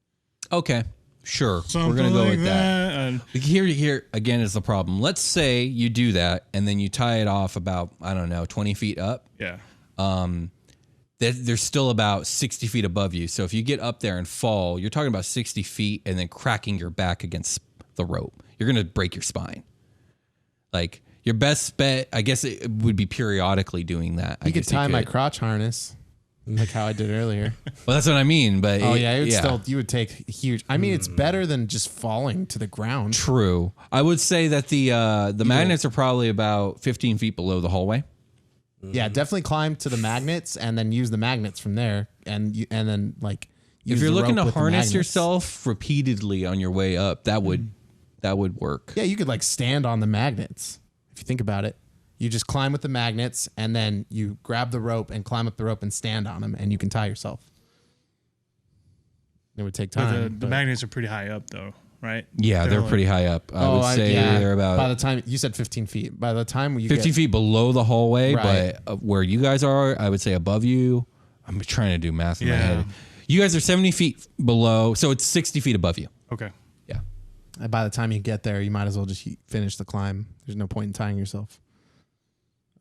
Okay. Sure, Something we're gonna go like with that. And Here again is the problem. Let's say you do that and then you tie it off about 20 feet up. yeah. There's still about 60 feet above you. So if you get up there and fall, you're talking about 60 feet and then cracking your back against the rope. You're gonna break your spine. Like your best bet, I guess, it would be periodically doing that. You could tie my crotch harness, like how I did earlier. Well, that's what I mean. But you would take huge. I mean, it's better than just falling to the ground. True. I would say that the magnets are probably about 15 feet below the hallway. Yeah, definitely climb to the magnets and then use the magnets from there, and then like. If you're looking to harness yourself repeatedly on your way up, that would work. Yeah, you could like stand on the magnets. If you think about it, you just climb with the magnets and then you grab the rope and climb up the rope and stand on them, and you can tie yourself. It would take time. The magnets are pretty high up, though, right? Yeah, they're pretty high up. I would say they're about. By the time you said 15 feet, by the time you 15 feet below the hallway, Right. but where you guys are, I would say above you. I'm trying to do math in my head. You guys are 70 feet below, so it's 60 feet above you. Okay. Yeah. by the time you get there, you might as well just finish the climb. There's no point in tying yourself.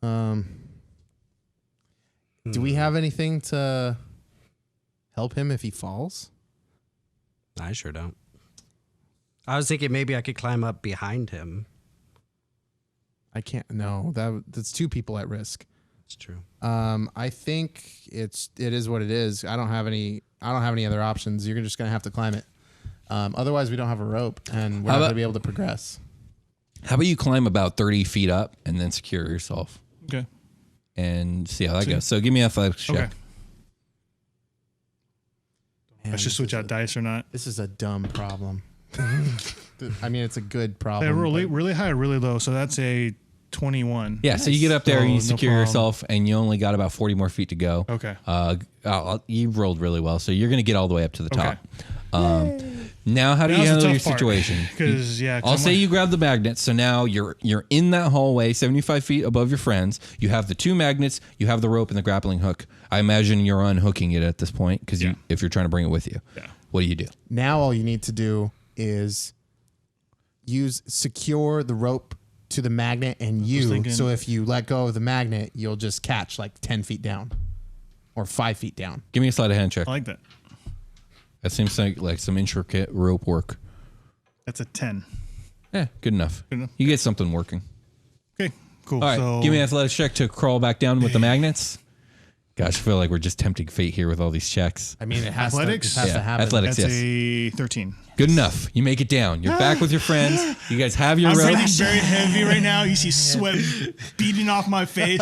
Do we have anything to help him if he falls? I sure don't. I was thinking maybe I could climb up behind him. I can't. No, that's two people at risk. It's true. I think it is what it is. I don't have any other options. You're just gonna have to climb it. Otherwise, we don't have a rope, and we're not gonna be able to progress. How about you climb about 30 feet up and then secure yourself? Okay. And see how that goes. So give me an athletics check. Okay. Man, I should switch out dice or not. This is a dumb problem. I mean, it's a good problem. They're really high or really low. So that's a 21. Yeah, so you get up there and you no secure problem. yourself, and you only got about 40 more feet to go. Okay. You rolled really well, so you're going to get all the way up to the top. Okay. Now, how do you Now's the handle your tough part, situation? Because I'll say you grab the magnets, so now you're in that hallway, 75 feet above your friends. You have the two magnets, you have the rope and the grappling hook. I imagine you're unhooking it at this point because if you're trying to bring it with you. Yeah. What do you do? Now all you need to do is secure the rope to the magnet and so if you let go of the magnet, you'll just catch like 10 feet down or 5 feet down. Give me a sleight of hand check. I like that. That seems like some intricate rope work. That's a 10. Yeah, good enough. Good enough. You get something working. Okay, cool. All right, So give me an athletics check to crawl back down with the magnets. Gosh, I feel like we're just tempting fate here with all these checks. I mean, it has Athletics? to happen. Athletics, that's yes. a 13. Good enough. You make it down. You're back with your friends. You guys have your I'm rope. breathing very heavy right now. You see sweat beating off my face.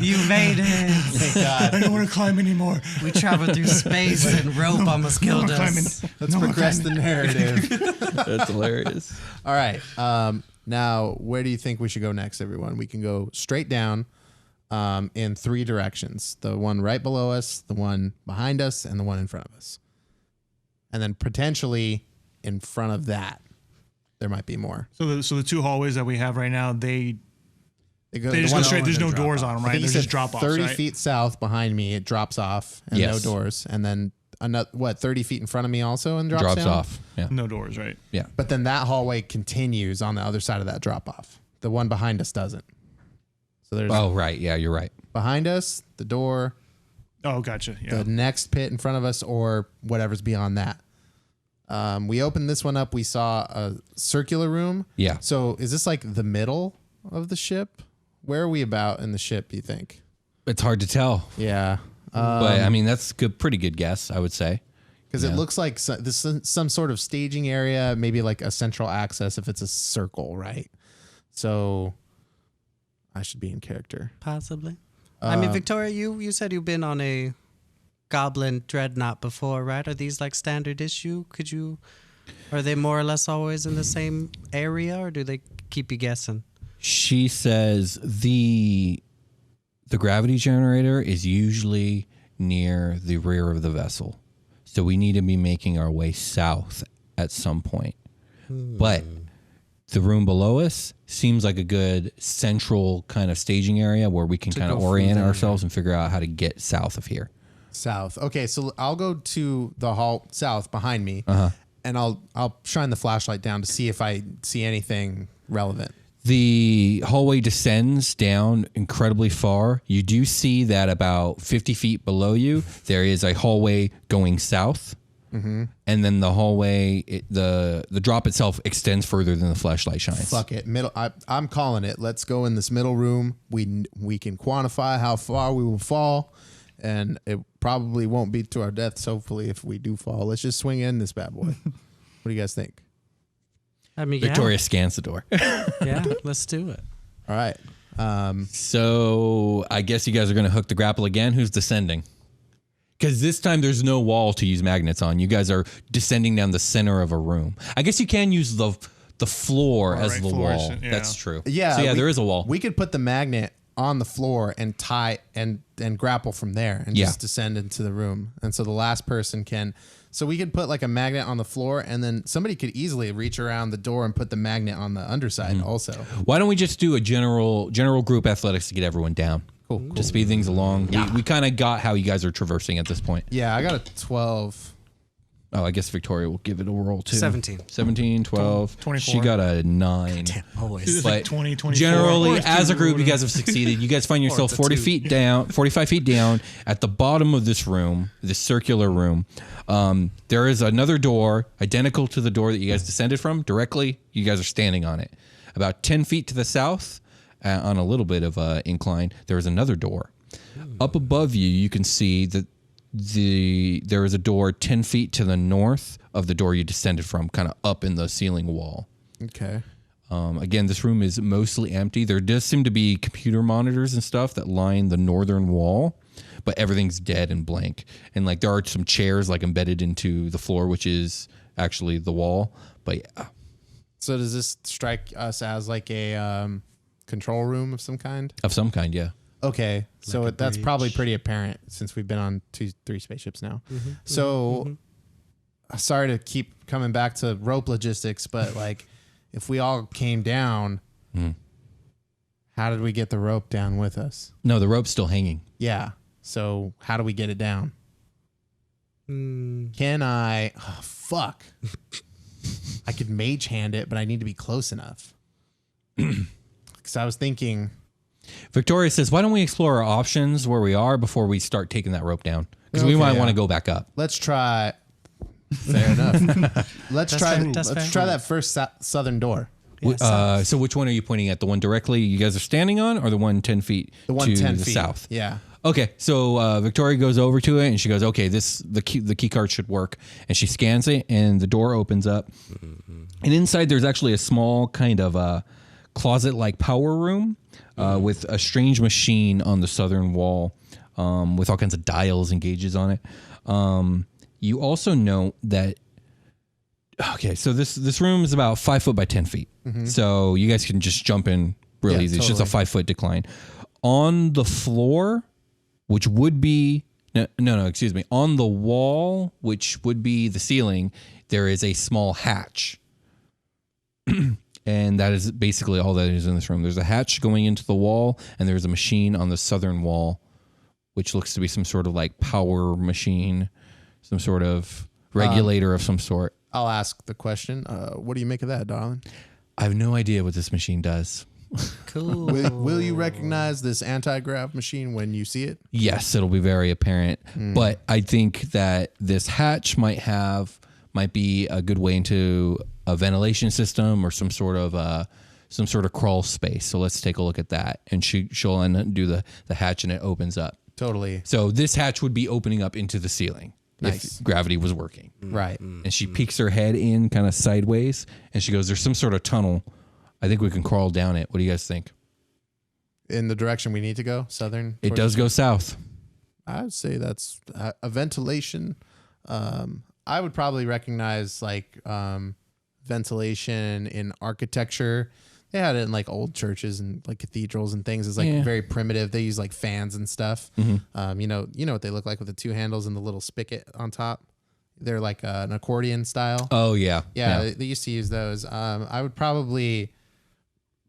You made it. Thank God. I don't want to climb anymore. We traveled through space and rope almost killed us. Let's progress the narrative. That's hilarious. All right. Now, where do you think we should go next, everyone? We can go straight down in three directions. The one right below us, the one behind us, and the one in front of us. And then potentially in front of that, there might be more. So the two hallways that we have right now, they They just go straight. There's no doors on them, right? There's just drop offs. 30 right? feet south behind me, it drops off and Yes. no doors. And then another 30 feet in front of me also and drops down? off. Yeah. No doors, right? Yeah. But then that hallway continues on the other side of that drop off. The one behind us doesn't. So there's Oh, right. Yeah, you're right. behind us, the door, Oh, gotcha. Yeah. the next pit in front of us, or whatever's beyond that. We opened this one up. We saw a circular room. Yeah. So is this like the middle of the ship? Where are we about in the ship, do you think? It's hard to tell. Yeah. But I mean, that's pretty good guess, I would say. Because it looks like this is some sort of staging area, maybe like a central access if it's a circle, right? So I should be in character. Possibly. I mean, Victoria, you said you've been on a goblin dreadnought before, right? Are these like standard issue? Are they more or less always in the same area, or do they keep you guessing? She says the gravity generator is usually near the rear of the vessel. So we need to be making our way south at some point. But the room below us seems like a good central kind of staging area where we can kind of orient ourselves and figure out how to get south of here. South. Okay, so I'll go to the hall south behind me. and I'll shine the flashlight down to see if I see anything relevant. The hallway descends down incredibly far. You do see that about 50 feet below you, there is a hallway going south. Mm-hmm. And then the hallway, the drop itself extends further than the flashlight shines. Fuck it. I'm calling it. Let's go in this middle room. We can quantify how far we will fall, and it probably won't be to our deaths, hopefully, if we do fall. Let's just swing in this bad boy. What do you guys think? I mean, Victoria scans the door. Yeah, let's do it. All right. So I guess you guys are going to hook the grapple again. Who's descending? Because this time there's no wall to use magnets on. You guys are descending down the center of a room. I guess you can use the floor as the wall. Yeah. That's true. Yeah. So there is a wall. We could put the magnet on the floor and tie and grapple from there and just descend into the room. And so the last person can. So we could put like a magnet on the floor, and then somebody could easily reach around the door and put the magnet on the underside also. Why don't we just do a general group athletics to get everyone down? Cool. To speed things along. Yeah. We kind of got how you guys are traversing at this point. Yeah, I got a 12. Oh, I guess Victoria will give it a roll too. 17. 12. 24. She got a 9. Damn, always. It's But like 20, 24. generally, Or as a two, group, you whatever. guys have succeeded. You guys find yourself it's a 40 2. feet down, 45 feet down at the bottom of this room, this circular room. There is another door identical to the door that you guys descended from. Directly, you guys are standing on it. About 10 feet to the south, on a little bit of incline, there is another door. Up above you, you can see that there is a door 10 feet to the north of the door you descended from, kind of up in the ceiling wall. Okay. Again, this room is mostly empty. There does seem to be computer monitors and stuff that line the northern wall, but everything's dead and blank. And like there are some chairs like embedded into the floor, which is actually the wall. But yeah. So does this strike us as like a control room of some kind? Of some kind, yeah. Okay, so a that's bridge. probably pretty apparent since we've been on 2-3 spaceships now. So, sorry to keep coming back to rope logistics, but like, if we all came down, how did we get the rope down with us? No, the rope's still hanging. Yeah. So how do we get it down? Can I? Oh, fuck. I could mage hand it, but I need to be close enough. Because I was thinking. Victoria says, why don't we explore our options where we are before we start taking that rope down? Because we Okay, might yeah. want to go back up. Let's try. Fair enough. Let's try fair. that first southern door. So which one are you pointing at? The one directly you guys are standing on, or the one 10 feet The one to 10 the feet south? Yeah. Okay, so Victoria goes over to it and she goes, okay, the key card should work. And she scans it and the door opens up. And inside there's actually a small kind of closet-like power room with a strange machine on the southern wall with all kinds of dials and gauges on it. You also note that, okay, so this room is about 5 foot by 10 feet. So you guys can just jump in real easy. It's just a 5 foot decline. On the floor, which would be, excuse me. On the wall, which would be the ceiling, there is a small hatch. And that is basically all that is in this room. There's a hatch going into the wall, and there's a machine on the southern wall, which looks to be some sort of like power machine, some sort of regulator of some sort. I'll ask the question. What do you make of that, darling? I have no idea what this machine does. Cool. Will you recognize this anti-grav machine when you see it? Yes, it'll be very apparent. But I think that this hatch might be a good way into a ventilation system or some sort of crawl space. So let's take a look at that. And she'll undo the hatch and it opens up. Totally. So this hatch would be opening up into the ceiling Nice. if gravity was working. Right. And she peeks her head in kind of sideways and she goes, there's some sort of tunnel. I think we can crawl down it. What do you guys think? In the direction we need to go, southern. It does go south. I would say that's a ventilation. I would probably recognize like ventilation in architecture. They had it in like old churches and like cathedrals and things. It's like very primitive. They use like fans and stuff. You know what they look like with the two handles and the little spigot on top. They're like an accordion style. Oh, yeah. Yeah, they used to use those. I would probably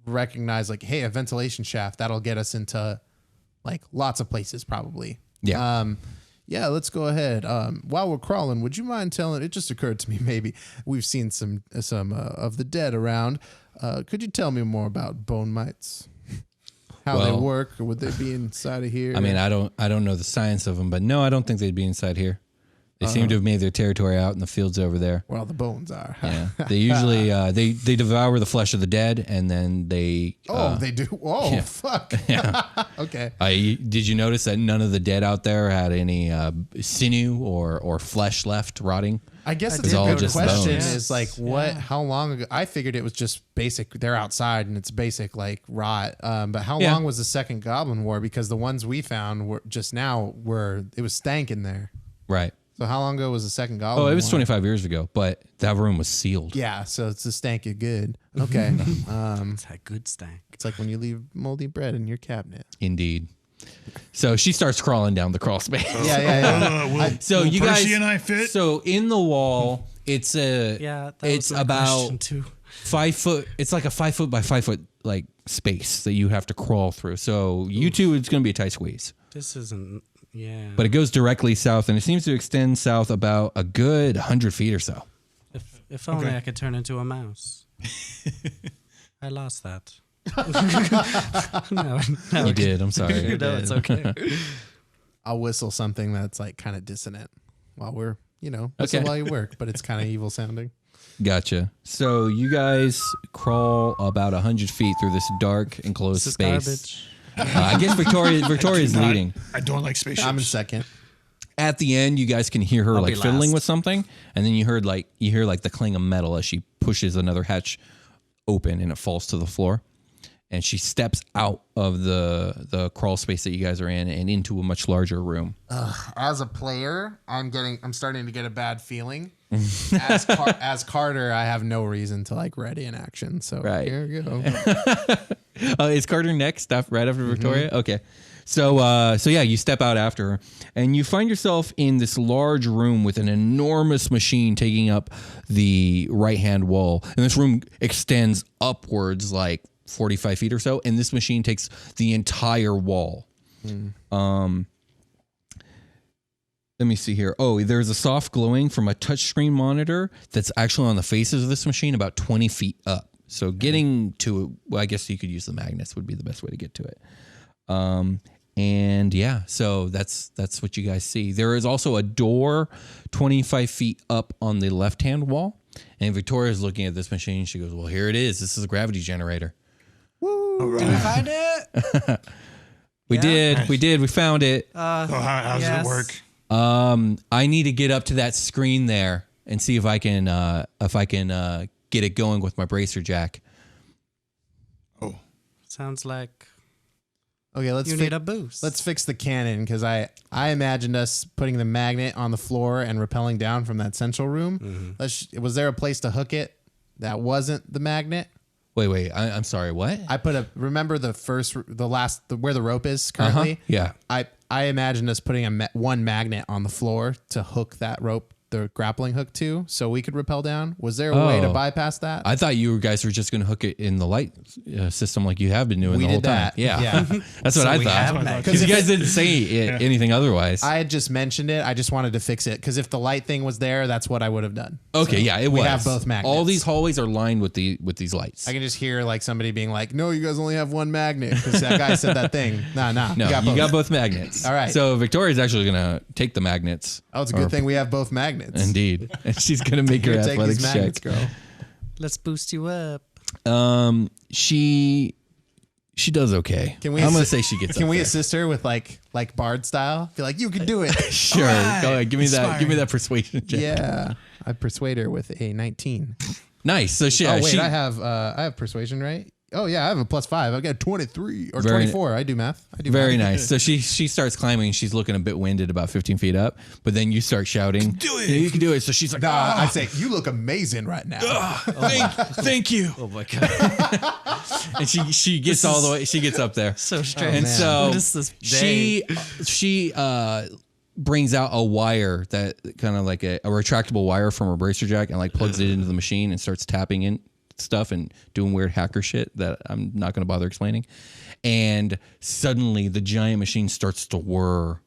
recognize like, hey, a ventilation shaft that'll get us into like lots of places probably. Yeah. Yeah, let's go ahead. While we're crawling, would you mind telling? It just occurred to me. Maybe we've seen some of the dead around. Could you tell me more about bone mites? How they work, or would they be inside of here? I mean, I don't know the science of them, but no, I don't think they'd be inside here. They seem to have made their territory out in the fields over there. Where all the bones are. Yeah, they usually they devour the flesh of the dead, and then they. They do. Oh, yeah. fuck. Yeah. Okay. Did you notice that none of the dead out there had any sinew or flesh left rotting? I guess It's it's a all good just question. bones. Is like what? How long ago? I figured it was just basic. They're outside and it's basic like rot. But how long was the second Goblin War? Because the ones we found were just now it was stank in there. Right. So how long ago was the second Goblin War? Oh, it was 25 years ago, but that room was sealed. Yeah, so it's a stanky good. Okay. It's a good stank. It's like when you leave moldy bread in your cabinet. Indeed. So she starts crawling down the crawl space. Will You guys, Percy and I fit? So in the wall, it's It's about 5 foot. It's like a 5 foot by 5 foot like space that you have to crawl through. So you two, it's going to be a tight squeeze. This isn't. Yeah. But it goes directly south, and it seems to extend south about a good 100 feet or so. If only I could turn into a mouse. I lost that. no, You did. I'm sorry. No, it's okay. I'll whistle something that's like kind of dissonant while we're, whistle while you work, but it's kind of evil sounding. Gotcha. So you guys crawl about 100 feet through this dark enclosed This is space. garbage. I guess Victoria's leading. I don't like spaceships. I'm in second. At the end, you guys can hear her I'll like be fiddling last. with something, and then you hear like the clang of metal as she pushes another hatch open, and it falls to the floor. And she steps out of the crawl space that you guys are in and into a much larger room. As a player, I'm starting to get a bad feeling. As Carter, I have no reason to like ready in action. So here we go. Is Carter next, right after Victoria? Okay. So yeah, you step out after her, and you find yourself in this large room with an enormous machine taking up the right-hand wall. And this room extends upwards like 45 feet or so, and this machine takes the entire wall. Let me see here. Oh, there's a soft glowing from a touchscreen monitor that's actually on the faces of this machine about 20 feet up. So getting to it, well, I guess you could use the magnets would be the best way to get to it. And yeah, so that's what you guys see. There is also a door 25 feet up on the left-hand wall. And Victoria's looking at this machine. She goes, well, here it is. This is a gravity generator. Woo! Did we find it? We did. We found it. how does it work? I need to get up to that screen there and see if I can get it going with my bracer jack. Oh, Sounds like Okay, you need a boost. Let's fix the cannon because I imagined us putting the magnet on the floor and rappelling down from that central room. Was there a place to hook it that wasn't the magnet? Wait. I'm sorry. What? I remember where the rope is currently. Yeah. I imagined us putting one magnet on the floor to hook that rope, the grappling hook to, so we could rappel down. Was there a way to bypass that? I thought you guys were just going to hook it in the light system like you have been doing the whole time. Yeah. That's what I thought. Because you guys didn't say anything otherwise. I had just mentioned it. I just wanted to fix it because if the light thing was there, that's what I would have done. Okay, so it was. We have both magnets. All these hallways are lined with these lights. I can just hear like somebody being like, "No, you guys only have one magnet," because that guy said that thing. Nah. No, you got both magnets. All right. So Victoria's actually going to take the magnets. Oh, it's a good thing we have both magnets. Indeed. And she's going to make her Take athletics these magnets, check. girl. Let's boost you up. She does okay. I'm going to say she gets Can up we there. assist her with like Bard style? Be like, you can do it. Sure. Go ahead. Give me that persuasion check. Yeah. I persuade her with a 19. Nice. So I have persuasion, right? Oh yeah, I have a +5. I've got 23 or 24. I do math. Very nice. So she starts climbing. She's looking a bit winded, about 15 feet up. But then you start shouting, "Do it! You can do it!" So she's like, I say, you look amazing right now. Thank you. Oh my god! And she gets all the way. She gets up there. So strange. And so What is this day? she brings out a wire that kind of like a retractable wire from her bracer jack and like plugs it into the machine and starts tapping in stuff and doing weird hacker shit that I'm not going to bother explaining. And suddenly the giant machine starts to whir.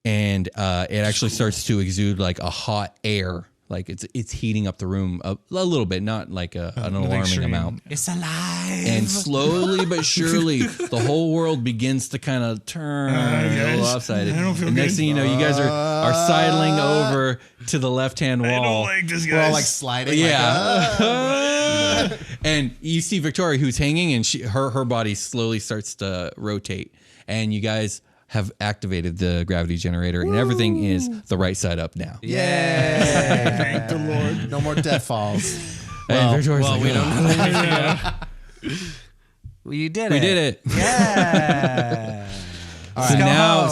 and it actually starts to exude like a hot air. Like it's heating up the room a little bit, not like an alarming extreme. amount. It's alive. And slowly but surely, the whole world begins to kind of turn a little lopsided. I don't feel and next good. thing you know, you guys are sidling over to the left-hand wall. I don't like this, guys. We're all like sliding. Yeah. And you see Victoria, who's hanging, and her body slowly starts to rotate. And you guys have activated the gravity generator, and everything is the right side up now. Yeah. Thank the Lord. No more death falls. And Victoria's like, we "Oh." Well, you did it. We did it. Yeah.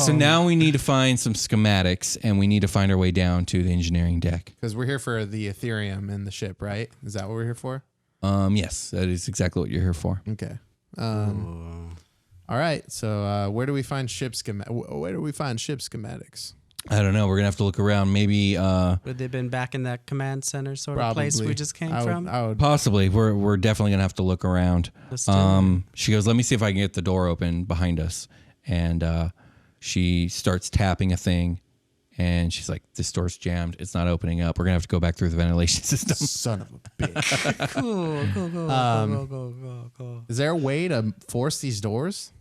So now we need to find some schematics, and we need to find our way down to the engineering deck. Because we're here for the Ethereum and the ship, right? Is that what we're here for? Yes, that is exactly what you're here for. Okay. All right. So where do we find ship schematics? I don't know. We're gonna have to look around. Maybe Would they been back in that command center sort of place we just came from? I would. possibly. We're definitely gonna have to look around. Still. She goes, "Let me see if I can get the door open behind us." And she starts tapping a thing, and she's like, "This door's jammed. It's not opening up. We're gonna have to go back through the ventilation system." Son of a bitch. Cool. Go. Is there a way to force these doors?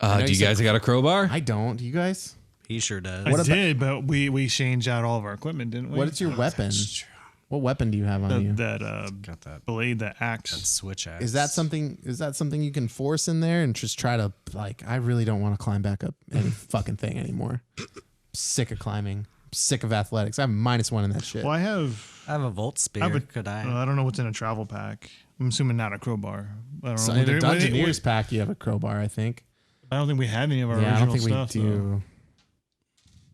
Do you guys got a crowbar? I don't. Do you guys? He sure does. I did, but we changed out all of our equipment, didn't we? What is your weapon? What weapon do you have on you? That Got that blade, that axe. switch axe. Is that something you can force in there and just try to like? I really don't want to climb back up any fucking thing anymore. Sick of climbing. Sick of athletics. I have -1 in that shit. Well, I have I have a volt spear. Could I? I don't know what's in a travel pack. I'm assuming not a crowbar. I don't So know. in the What- Dungeoneers pack, you have a crowbar, I think. I don't think we had any of our Yeah, I original don't think stuff. we though. do.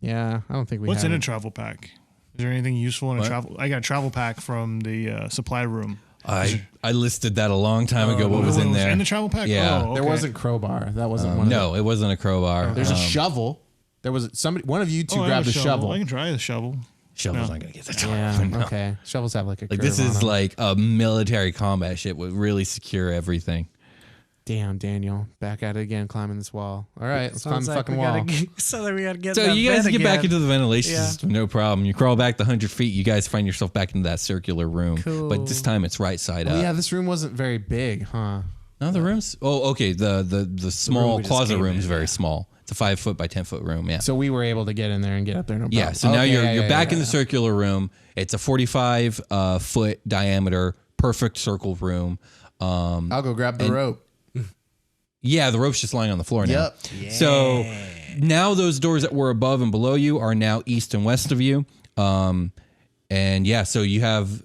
Yeah, I don't think we. What's have in a it. travel pack? Is there anything useful in a travel? I got a travel pack from the supply room. I listed that a long time ago. What was in there? In the travel pack? Yeah. Oh, There okay. wasn't crowbar. That wasn't one. No, it wasn't a crowbar. There's a shovel. There was somebody. One of you two I grabbed have a a shovel. I can try the shovel. Shovel's not gonna get the door Yeah. open. No. Okay. Shovels have like a. Like this curve on is them. like a military combat ship with really secure everything. Damn, Daniel, back at it again, climbing this wall. All right, let's climb the fucking we wall. So that we gotta get. So that you guys bed get back again. into the ventilation Yeah. system, no problem. You crawl back the 100 feet. You guys find yourself back into that circular room, Cool. but this time it's right side Oh, up. yeah, this room wasn't very big, huh? No, the rooms. Oh, okay. The small we just closet came room in, is very small. It's a 5 foot by 10 foot room. Yeah. So we were able to get in there and get up there. No problem. Yeah. So now Okay, you're yeah, back yeah, in the circular room. It's a 45 foot diameter, perfect circle room. I'll go grab the rope. Yeah, the rope's just lying on the floor now. Yep. So now those doors that were above and below you are now east and west of you. And yeah, so you have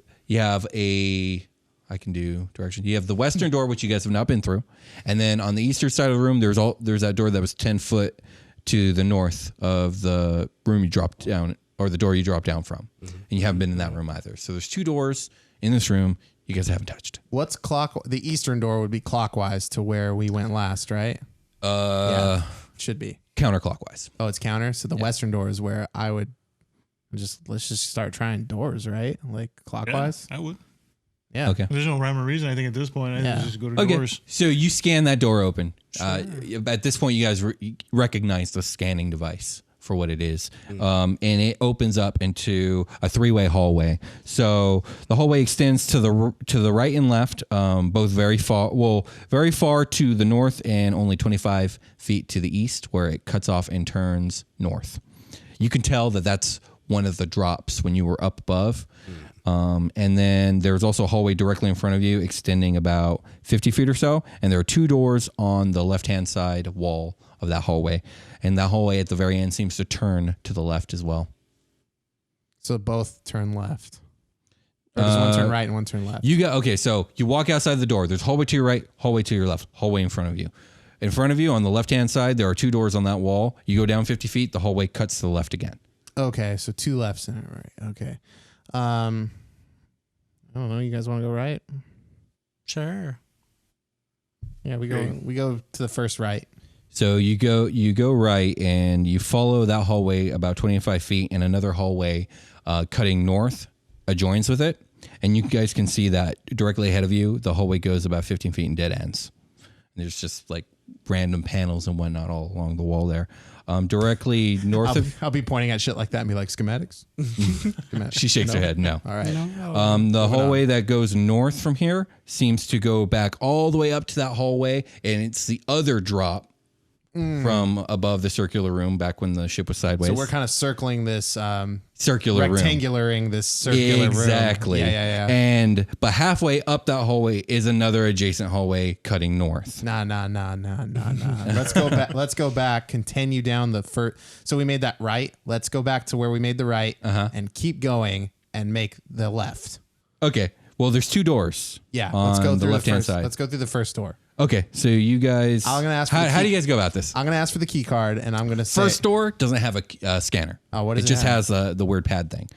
a I can do direction. You have the western door, which you guys have not been through, and then on the eastern side of the room, there's that door that was 10 foot to the north of the room you dropped down, or the door you dropped down from, and you haven't been in that room either. So there's 2 doors in this room you guys haven't touched. What's the eastern door would be clockwise to where we went last, right? Yeah, should be. Counterclockwise. Oh, it's counter. So the western door is where I would let's just start trying doors, right? Like clockwise. I would. Yeah. Okay. There's no rhyme or reason. I think at this point, I think Yeah. just go to Okay, doors. so you scan that door open. At this point, you guys recognize the scanning device for what it is, and it opens up into a 3-way hallway. So the hallway extends to the right and left, both very far to the north, and only 25 feet to the east, where it cuts off and turns north. You can tell that that's one of the drops when you were up above. And then there's also a hallway directly in front of you, extending about 50 feet or so. And there are 2 doors on the left-hand side wall of that hallway. And that hallway at the very end seems to turn to the left as well. So both turn left. Or does one turn right and one turn left? So you walk outside the door. There's hallway to your right, hallway to your left, hallway in front of you. In front of you on the left-hand side, there are 2 doors on that wall. You go down 50 feet, the hallway cuts to the left again. Okay, so 2 lefts and a right. Okay. I don't know. You guys want to go right? Sure. Yeah, we go to the first right. So you go right, and you follow that hallway about 25 feet, and another hallway cutting north adjoins with it. And you guys can see that directly ahead of you, the hallway goes about 15 feet in dead ends. And there's just like random panels and whatnot all along the wall there. Directly north of. I'll be pointing at shit like that and be like, schematics? She shakes her head. No. All right. The hallway that goes north from here seems to go back all the way up to that hallway, and it's the other drop from above the circular room back when the ship was sideways. So we're kind of circling this circular room. Rectangularing this circular room. Exactly. Yeah. But halfway up that hallway is another adjacent hallway cutting north. Nah. Let's go back. Continue down the first. So we made that right. Let's go back to where we made the right and keep going and make the left. Okay. Well, there's 2 doors. Yeah. On Let's go through the left-hand side. Let's go through the first door. Okay. So you guys. I'm gonna ask. How do you guys go about this? I'm gonna ask for the key card, and I'm gonna say First door doesn't have a scanner. Oh, what does it just has the word pad thing.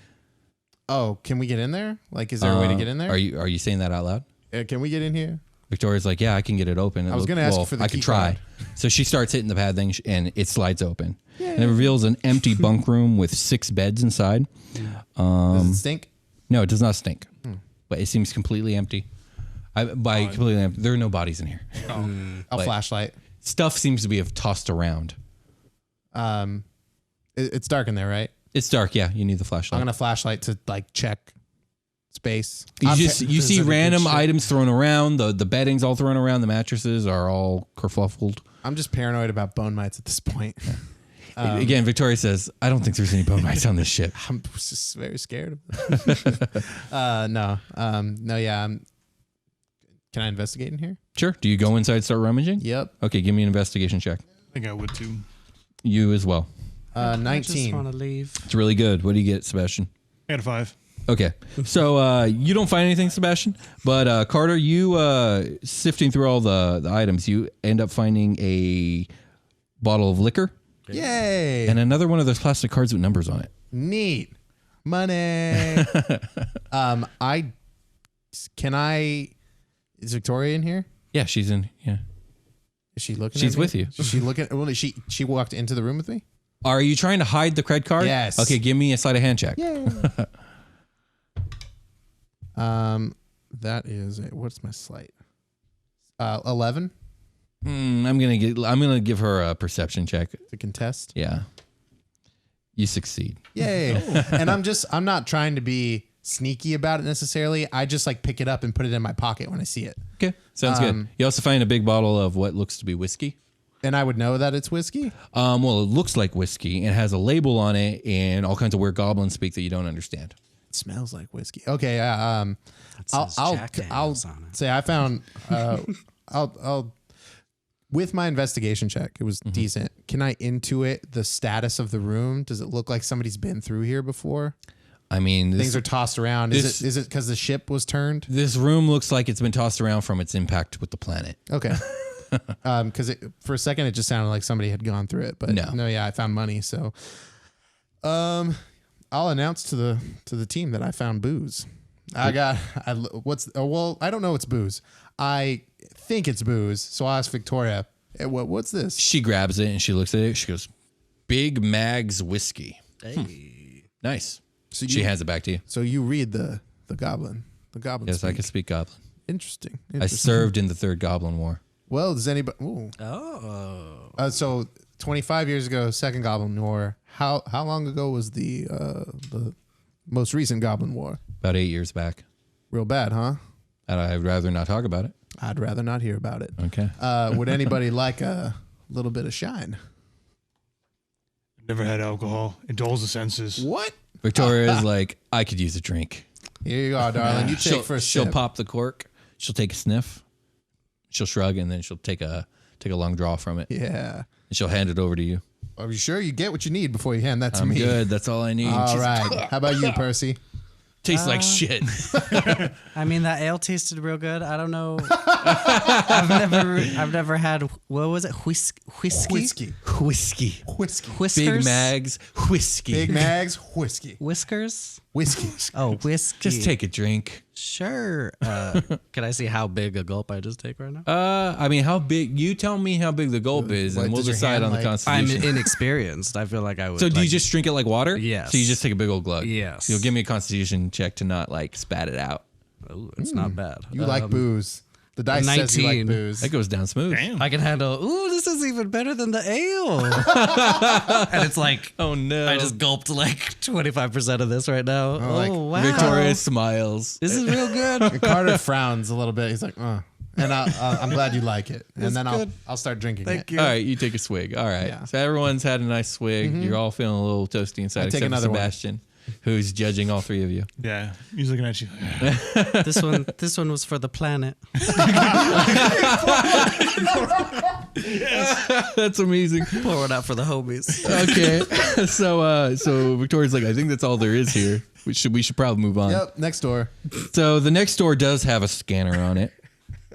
Oh, can we get in there? Like, is there a way to get in there? Are you saying that out loud? Can we get in here? Victoria's like, yeah, I can get it open. I was going to ask for the I key could try. card. So she starts hitting the pad thing, and it slides open. And it reveals an empty bunk room with 6 beds inside. Does it stink? No, it does not stink. But it seems completely empty. Completely empty, there are no bodies in here. A flashlight. Stuff seems to be tossed around. It's dark in there, right? It's dark, yeah. You need the flashlight. I'm going to flashlight to like check space. You see random items thrown around. The bedding's all thrown around. The mattresses are all kerfuffled. I'm just paranoid about bone mites at this point. Again, Victoria says, I don't think there's any bone mites on this ship. I'm just very scared of them. No. Can I investigate in here? Sure. Do you go inside and start rummaging? Yep. Okay, give me an investigation check. I think I would too. You as well. 19. I just want to leave. It's really good. What do you get, Sebastian? I got a 5. Okay. So you don't find anything, Sebastian, but Carter, you sifting through all the items, you end up finding a bottle of liquor. Yay. And another one of those plastic cards with numbers on it. Neat. Money. Is Victoria in here? Yeah, she's in. Yeah. Is she looking She's at me? with you. Is she looking? Well, she walked into the room with me? Are you trying to hide the cred card? Yes. Okay, give me a sleight of hand check. Yeah. That is what's my sleight? 11 I'm gonna give her a perception check. to contest. Yeah. You succeed. Yay. And I'm not trying to be sneaky about it necessarily. I just like pick it up and put it in my pocket when I see it. Okay. Sounds good. You also find a big bottle of what looks to be whiskey. And I would know that it's whiskey? Well, it looks like whiskey and has a label on it and all kinds of weird goblin speak that you don't understand. It smells like whiskey. Okay, I'll say I found I'll with my investigation check, it was decent. Can I intuit the status of the room? Does it look like somebody's been through here before? I mean, Things are tossed around. Is it because the ship was turned? This room looks like it's been tossed around from its impact with the planet. Okay. Because for a second it just sounded like somebody had gone through it, but no, yeah, I found money. So, I'll announce to the team that I found booze. I don't know it's booze. I think it's booze. So I asked Victoria, hey, what's this? She grabs it and she looks at it. She goes, Big Mag's whiskey. Hey. Nice. So she hands it back to you. So you read the goblin. The goblin. Yes, I can speak goblin. Interesting. I served in the Third Goblin War. Well, does anybody? Ooh. Oh. So 25 years ago, Second Goblin War. How long ago was the most recent Goblin War? About 8 years back. Real bad, huh? And I'd rather not talk about it. I'd rather not hear about it. Okay. Would anybody like a little bit of shine? Never had alcohol. It dulls the senses. What? Victoria's like, I could use a drink. Here you go, darling. You take first. She'll pop the cork. She'll take a sniff. She'll shrug, and then she'll take a long draw from it. Yeah. And she'll hand it over to you. Are you sure you get what you need before you hand that to I'm me? good. That's all I need. All right. How about you, Percy? Tastes like shit. I mean, that ale tasted real good. I don't know. I've never had, what was it? Whiskey? Whiskey. Whiskers? Big Mag's whiskey. Big Mag's whiskey. Whiskers? Whiskey. Oh, whiskey. Just take a drink. Sure. Can I see how big a gulp I just take right now? I mean, how big? You tell me how big the gulp is, What, and we'll does your decide hand on the like- I'm constitution. inexperienced. I feel like I would. So do you just drink it like water? Yes. So you just take a big old glug? Yes. You'll give me a constitution check to not like spat it out. Oh, it's not bad. You like booze. The dice says you like 19. booze. That goes down smooth. Damn. I can handle. Ooh, this is even better than the ale. And it's like, Oh no! I just gulped like 25% of this right now. like, Wow. Victoria smiles. This is real good. And Carter frowns a little bit. He's like, And I'm glad you like it. And then good. I'll start drinking Thank it. you. All right, you take a swig. All right. Yeah. So everyone's had a nice swig. You're all feeling a little toasty inside, I take except for another one. Sebastian, who's judging all three of you. Yeah, he's looking at you. This one was for the planet. That's amazing. Pour it out for the homies. Okay. So Victoria's like, I think that's all there is here. We should probably move on. Yep, next door. So the next door does have a scanner on it.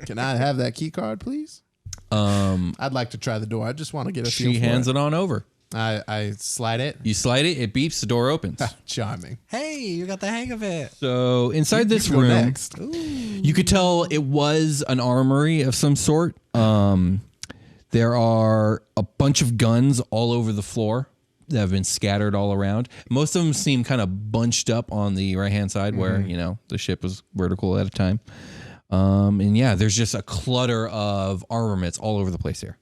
Can I have that key card, please? I'd like to try the door. I just want to get a feel She for hands it on over. I slide it. You slide it, it beeps, the door opens. Charming. Hey, you got the hang of it. So inside this Go room, next. you could tell it was an armory of some sort. There are a bunch of guns all over the floor that have been scattered all around. Most of them seem kind of bunched up on the right-hand side where, the ship was vertical at a time. And yeah, there's just a clutter of armaments all over the place here.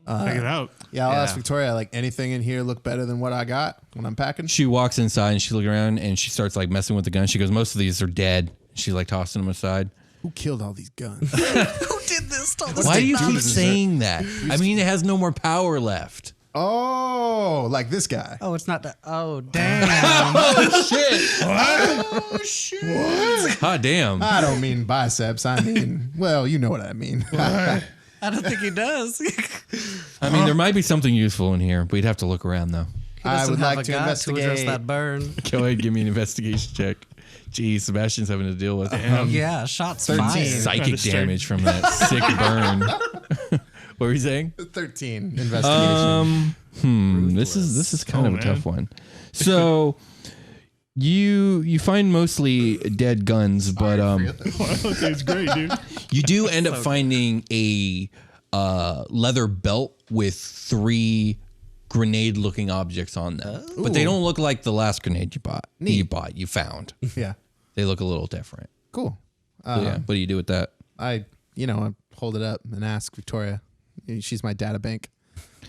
Check it out. Yeah, I'll ask Victoria, like, anything in here look better than what I got when I'm packing? She walks inside and she looks around and she starts like messing with the gun. She goes, most of these are dead. She's like tossing them aside. Who killed all these guns? Who did this? Why do you keep saying that? I mean, it has no more power left. Oh, like this guy. Oh, it's not that. Oh, damn. Hot damn. I don't mean biceps. I mean, well, you know what I mean. I don't think he does. I mean, there might be something useful in here. We'd have to look around though. I would like a to god investigate. to address that burn. Go ahead, give me an investigation check. Geez, Sebastian's having to deal with Yeah, shots 13. fired. psychic damage from that sick burn. What were you saying? 13 investigation. This is kind of a man. tough one. So you find mostly dead guns, but It's great, dude. you do end up finding a leather belt with 3 grenade-looking objects on them, but they don't look like the last grenade you found. Yeah. They look a little different. Cool. So, yeah, what do you do with that? I hold it up and ask Victoria. She's my data bank.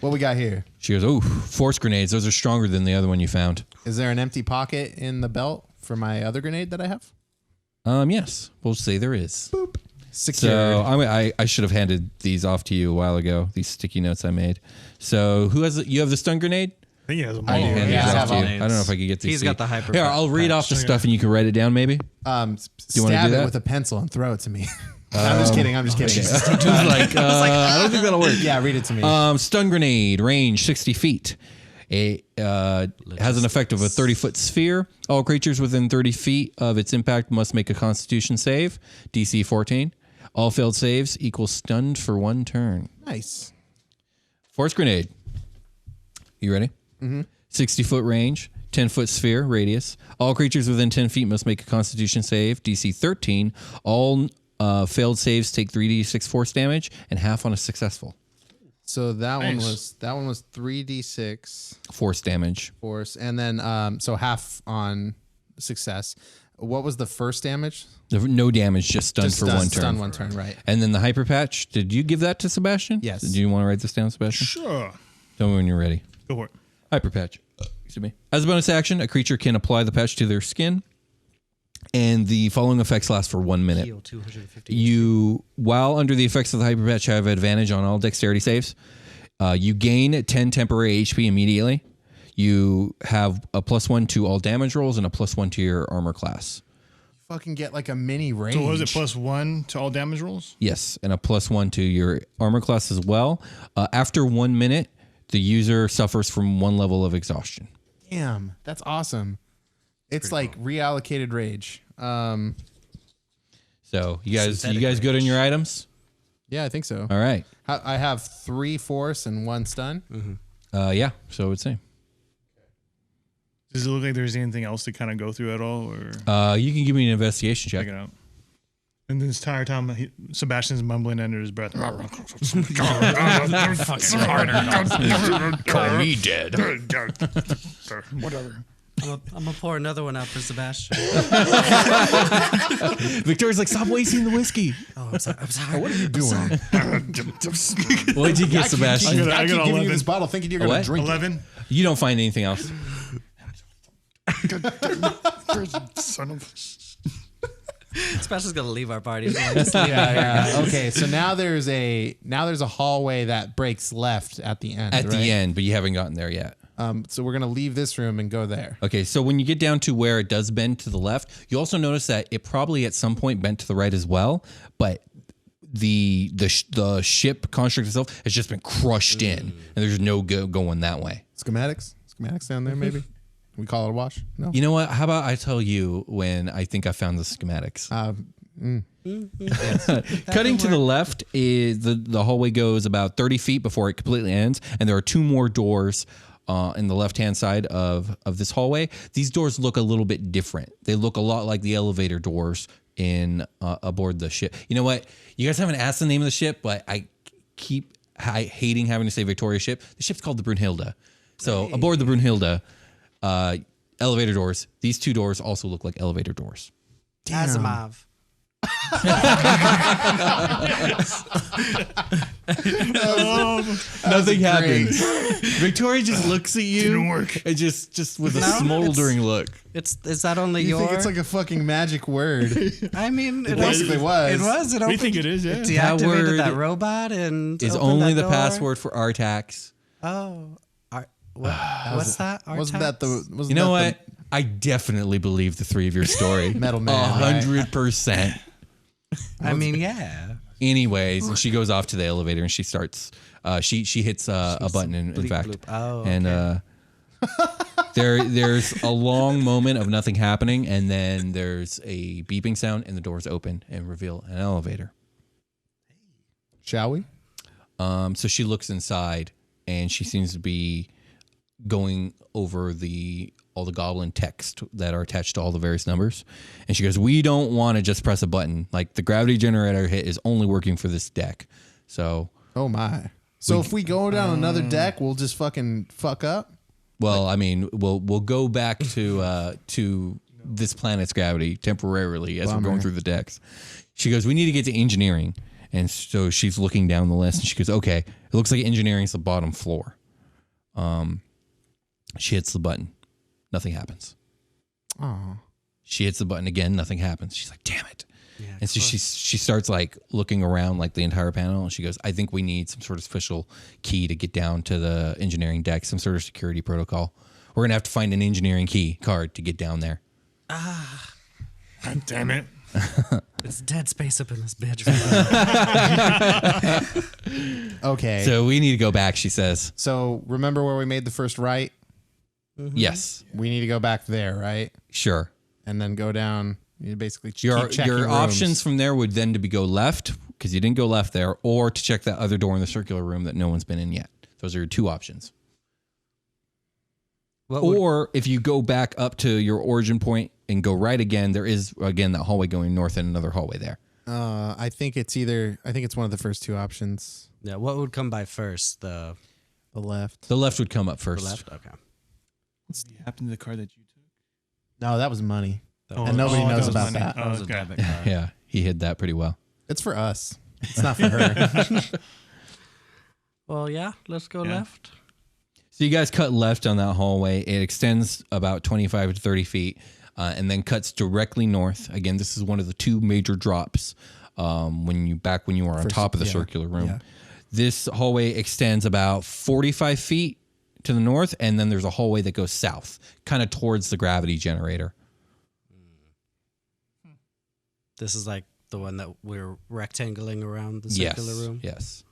What we got here? She goes, "Oh, force grenades. Those are stronger than the other one you found." Is there an empty pocket in the belt for my other grenade that I have? Yes, we'll say there is. Boop. Secured. So I should have handed these off to you a while ago. These sticky notes I made. So who has you have the stun grenade? I think he has a I can hand yeah, these I off have to you. all I don't know if I could get these. He's to you. got the hyper Here, I'll read off the patch. stuff and you can write it down. Maybe. you wanna do it that? with a pencil and throw it to me. I'm just kidding. I'm just kidding. I don't think that'll work. Yeah, read it to me. Stun grenade, range 60 feet. It has an effect of a 30-foot sphere. All creatures within 30 feet of its impact must make a Constitution save. DC 14. All failed saves equals stunned for 1 turn. Nice. Force grenade. You ready? 60-foot range, 10-foot sphere radius. All creatures within 10 feet must make a Constitution save. DC 13. All failed saves take 3d6 force damage and half on a successful. So that Nice. one was 3d6 Force damage. force, and then so half on success. What was the first damage? No damage, just stunned Just for 1 turn. Stun 1 turn, right? And then the hyper patch. Did you give that to Sebastian? Yes. Do you want to write this down, Sebastian? Sure. Tell me when you're ready. Go for it. Hyper patch. Excuse me. As a bonus action, a creature can apply the patch to their skin, and the following effects last for 1 minute. Heal 250. You, while under the effects of the hyper patch, have advantage on all dexterity saves. You gain 10 temporary HP immediately. You have a +1 to all damage rolls and a +1 to your armor class. Fucking get like a mini range. So was it +1 to all damage rolls? Yes, and a +1 to your armor class as well. After 1 minute, the user suffers from 1 level of exhaustion. Damn, that's awesome. It's like reallocated rage. So you guys Synthetic good on your items? Yeah, I think so. All right. I have 3 force and 1 stun. Yeah. So I would say Does it look like there's anything else to kind of go through at all, or you can give me an investigation check. check it out? And this entire time, Sebastian's mumbling under his breath. Call me dead. Whatever. I'm gonna pour another one out for Sebastian. Victoria's like, stop wasting the whiskey. Oh, I'm sorry. What are you doing? What did you get, Sebastian? I I keep got giving you 11. this bottle thinking you're going What? to drink it. 11. You don't find anything else. Son of. Sebastian's gonna leave our party. Okay, so now there's a hallway that breaks left at the end. At right? the end, but you haven't gotten there yet. So we're gonna leave this room and go there. Okay, so when you get down to where it does bend to the left, you also notice that it probably at some point bent to the right as well, but the ship construct itself has just been crushed in, and there's no going that way. Schematics down there, maybe. We call it a wash. No. You know what? How about I tell you when I think I found the schematics? Cutting to the left is the hallway goes about 30 feet before it completely ends, and there are two more doors in the left-hand side of this hallway. These doors look a little bit different. They look a lot like the elevator doors in aboard the ship. You know what? You guys haven't asked the name of the ship, but I keep hating having to say Victoria ship. The ship's called the Brunhilde. So aboard the Brunhilde, elevator doors. These two doors also look like elevator doors. Asimov. Nothing happens. Victoria just looks at you. Didn't work. And just with a No, smoldering look. Is that only You your? think it's like a fucking magic word? I mean, It basically was. It was. It We opened, think it is, yeah. It That deactivated word that robot and Is opened only that the door. password for Artax. Oh, what's that? Wasn't that the? Wasn't You know that what? I definitely believe the three of your story. Metal Man, right? 100%. I mean, yeah. Anyways, and she goes off to the elevator and she starts. She hits a button. In bleep, fact, bloop. Oh, and there's a long moment of nothing happening, and then there's a beeping sound, and the doors open and reveal an elevator. Shall we? So she looks inside, and she seems to be going over all the goblin text that are attached to all the various numbers. And she goes, we don't want to just press a button. Like, the gravity generator hit is only working for this deck. So, Oh my! So if we go down another deck, we'll just fucking fuck up. well, I mean, we'll go back to this planet's gravity temporarily as we're going through the decks. She goes, we need to get to engineering. And so she's looking down the list, and she goes, okay, it looks like engineering's the bottom floor. She hits the button. Nothing happens. Oh, She hits the button again. Nothing happens. She's like, damn it. Yeah, And so she starts like looking around like the entire panel, and she goes, I think we need some sort of special key to get down to the engineering deck, some sort of security protocol. We're going to have to find an engineering key card to get down there. God damn it. It's dead space up in this bitch. okay. So we need to go back, she says. So remember where we made the first right? Yes, We need to go back there, right? sure. And then go down. You basically Your keep checking rooms. options from there would then to be go left, because you didn't go left there, or to check that other door in the circular room that no one's been in yet. Those are your two options. Or if you go back up to your origin point and go right again, there is, again, that hallway going north and another hallway there. I think it's one of the first two options. Yeah, what would come by first? The The left. The left would come up first. left? Okay. What happened to the card that you took? No, that was money. That And nobody that knows was about money. that. That was a okay. debit card. Yeah, he hid that pretty well. It's for us. It's not for her. Well, yeah, let's go Yeah. left. So you guys cut left on that hallway. It extends about 25 to 30 feet and then cuts directly north. Again, this is one of the two major drops when you were on top of the circular room. Yeah. This hallway extends about 45 feet to the north, and then there's a hallway that goes south, kind of towards the gravity generator. This is like the one that we're rectangling around the circular room. Yes.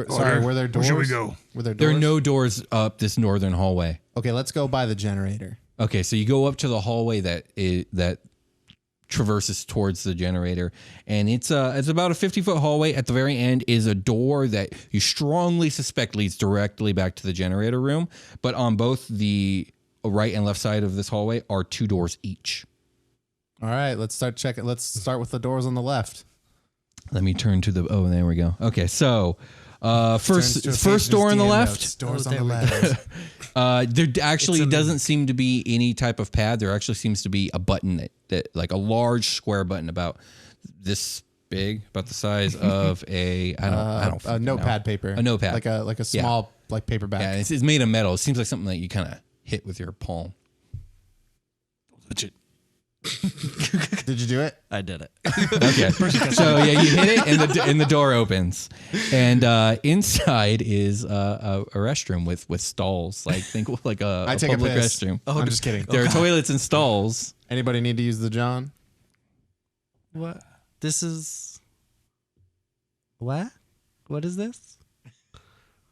Sorry, were there doors? Where should we go? Were there doors? There are no doors up this northern hallway. Okay, let's go by the generator. Okay, so you go up to the hallway that traverses towards the generator, and it's about a 50-foot hallway. At the very end is a door that you strongly suspect leads directly back to the generator room, but on both the right and left side of this hallway are two doors each. All right, let's start checking. Let's start with the doors on the left. Let me turn to the there we go. Okay, so Turns to a first door on the DM left. notes, Doors Oh, on the there we left. There actually doesn't seem to be any type of pad. There actually seems to be a button that like a large square button about this big, about the size of a notepad paper. A notepad. Like a small like paperback. Yeah, it's made of metal. It seems like something that you kind of hit with your palm. Touch it. Did you do it? I did it. Okay. So yeah, you hit it and the door opens. And inside is a restroom with stalls. Like think like a I take a public piss. restroom. I'm just kidding. There are toilets and stalls. Anybody need to use the John? What? This is what? What is this?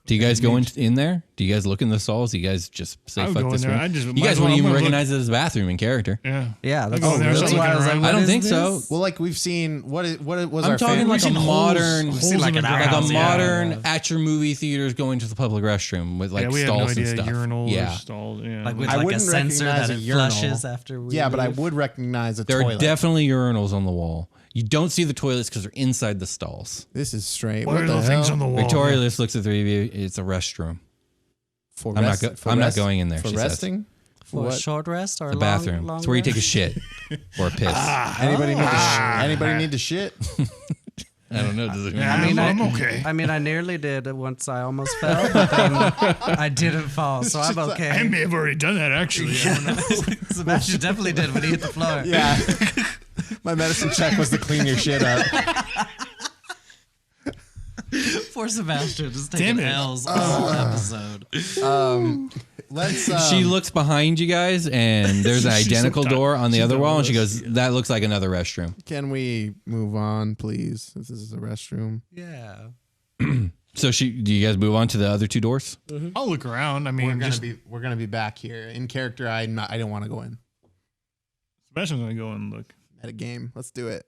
Do you guys go in there? Do you guys look in the stalls? Do you guys just say I would fuck go in this there. room? I just- You might guys as well- wouldn't even I'm gonna recognize it as a bathroom in character. Yeah. Yeah, that's, go in there, that's start why I looking was like, around. what I don't is think this? so. Well, like we've seen what was I'm our talking favorite? like a seen holes- modern, holes like in an the like a ground. modern at your movie theaters going to the public restroom with like Yeah, we have no stalls idea. and stuff. Urinals, Yeah, stalls. Yeah. Like with I like a wouldn't sensor recognize that a it urinal. flushes after we Yeah, but I leave. would recognize a there toilet. are definitely urinals on the wall. You don't see the toilets because they're inside the stalls. This is strange. what What are the the things hell? on the wall? Victoria just looks at the three of you. It's a restroom. For I'm rest- not. for I'm rest- not going in there. For she says. resting. for a What? short rest or The a bathroom. long It's where you take a rest? shit or a piss. Anybody need to anybody need to shit? I don't know. Does it Yeah, I mean, I'm okay. I mean, I nearly did once. I almost fell, but then I didn't fall, so I'm okay. I may have already done that actually. I don't know. Sebastian definitely did when he hit the floor. Yeah. My medicine check was to clean your shit up. Poor Sebastian, just Damn taking it. L's all episode. Let's. She looks behind you guys, and there's an She's identical so door on the she's other done wall, all and she this. goes, "That looks like another restroom." Can we move on, please? This is a restroom. Yeah. So do you guys move on to the other two doors? I'll look around. I We're mean, gonna be back here in character. I don't want to go in. Sebastian's gonna go and look. At a game. Let's do it.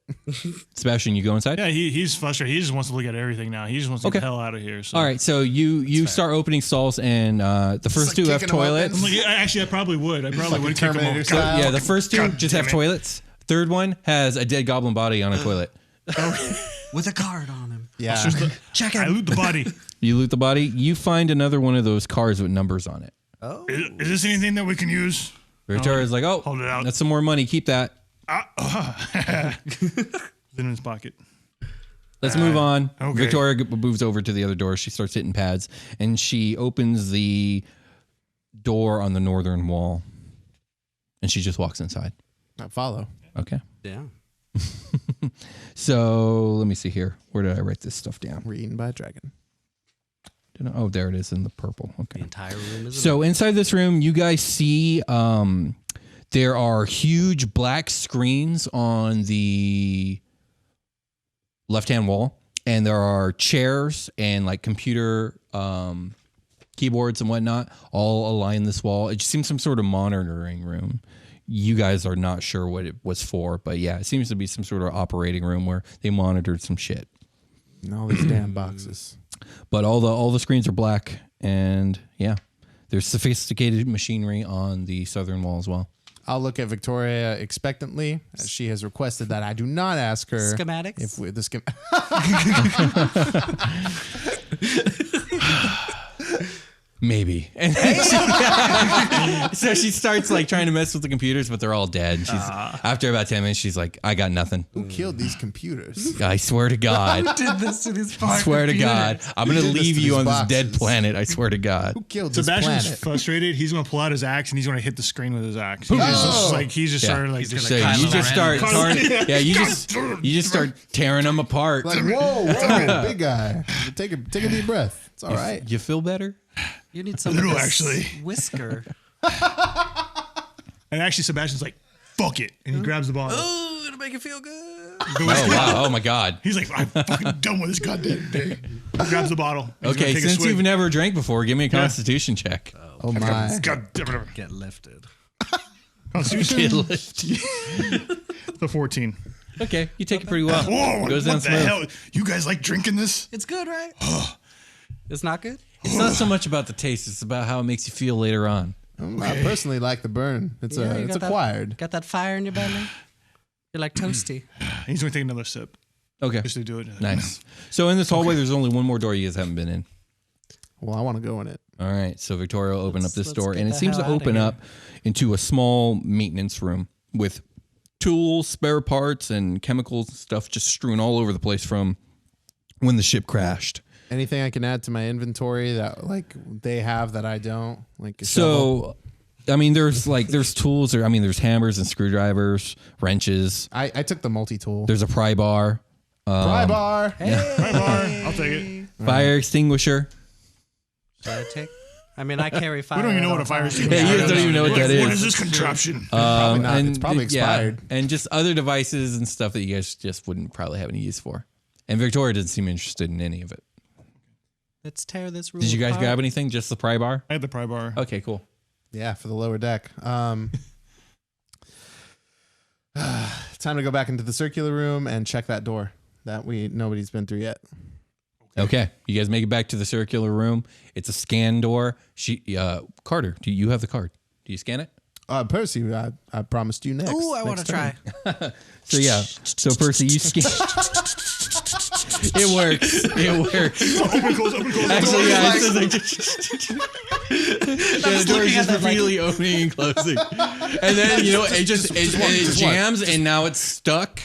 Sebastian, you go inside. Yeah, he's frustrated. He just wants to look at everything now. He just wants to get the hell out of here. So. All right, so you start opening stalls, and the first like two have kicking 'em open. toilets. Yeah, actually, I probably would. I probably like would a kick him Terminator off. style. Yeah, the first two God just damn have it. toilets. Third one has a dead goblin body on a toilet. With a card on him. Yeah. Check I it. loot the body. You loot the body. You find another one of those cards with numbers on it. Oh. Is this anything that we can use? Victoria's like, "Oh, Hold it out. that's some more money. Keep that. In his pocket. Let's move on." okay. Victoria moves over to the other door. She starts hitting pads, and she opens the door on the northern wall, and she just walks inside. I follow. Okay. Yeah. So let me see here. Where did I write this stuff down? We're eaten by a dragon. Oh, there it is in the purple. Okay. The entire room is. So inside this room, you guys see there are huge black screens on the left-hand wall, and there are chairs and like computer keyboards and whatnot all align this wall. It just seems some sort of monitoring room. You guys are not sure what it was for, but yeah, it seems to be some sort of operating room where they monitored some shit. And all these damn boxes. But all the screens are black, and yeah, there's sophisticated machinery on the southern wall as well. I'll look at Victoria expectantly, as she has requested that I do not ask her Schematics? if we, the schem- Maybe. And so she starts like trying to mess with the computers, but they're all dead. She's after about 10 minutes, she's like, "I got nothing. Who killed these computers? I swear to God. did this to these I swear to God. I'm gonna did this leave to you these on this boxes? dead planet. I swear to God." Who killed this Sebastian's planet? frustrated. He's gonna pull out his axe and he's gonna hit the screen with his axe. He's just Yeah. started like He's just So Kylo you just start Ren. tearing, yeah, you just start tearing them apart. Like, whoa, big guy. Take a deep breath. It's all right. You feel better? You need some Little, of this actually. whisker. And actually, Sebastian's like, "Fuck it," and he grabs the bottle. Oh, it'll make you feel good. Oh wow! Oh my God! He's like, "I'm fucking done with this goddamn day." He grabs the bottle. He's gonna Okay, take a since swig. you've never drank before, give me a Constitution check. Oh my. God damn it. Get lifted. Constitution. The 14. Okay, you take it pretty well. Whoa! Goes down What the smooth. hell? You guys like drinking this? It's good, right? It's not good? It's not so much about the taste; it's about how it makes you feel later on. I personally like the burn. It's Yeah, you it's got that- acquired. Got that fire in your belly? You're like toasty. He's gonna take another sip Okay, just to do it. nice. So in this hallway, there's only one more door you guys haven't been in. Well, I want to go in it. All right, so Victoria will open up this door, get and it the seems to hell outta open here. up into a small maintenance room with tools, spare parts, and chemicals and stuff just strewn all over the place from when the ship crashed. Anything I can add to my inventory that like they have that I don't? Like a shovel? So, I mean, there's tools. There's hammers and screwdrivers, wrenches. I took the multi-tool. There's a pry bar, Pry bar. I'll take it. fire extinguisher. Should I take? I mean, I carry fire. We don't even know at what a all fire times. extinguisher Yeah, you guys don't even know what that What is. is this contraption? Probably not. It's probably yeah, expired. and just other devices and stuff that you guys just wouldn't probably have any use for. And Victoria doesn't seem interested in any of it. Let's tear this room. Did you guys apart. grab anything? Just the pry bar? I had the pry bar. Okay, cool. Yeah, for the lower deck. Time to go back into the circular room and check that door that nobody's been through yet. Okay, you guys make it back to the circular room. It's a scan door. Carter, do you have the card? Do you scan it? Percy, I promised you next. Ooh, I want to try. So yeah, so Percy, you scan. It works. Open, close, open, close. Actually, yeah, it's like the door is just repeatedly opening and closing, and then it jams, and now it's stuck.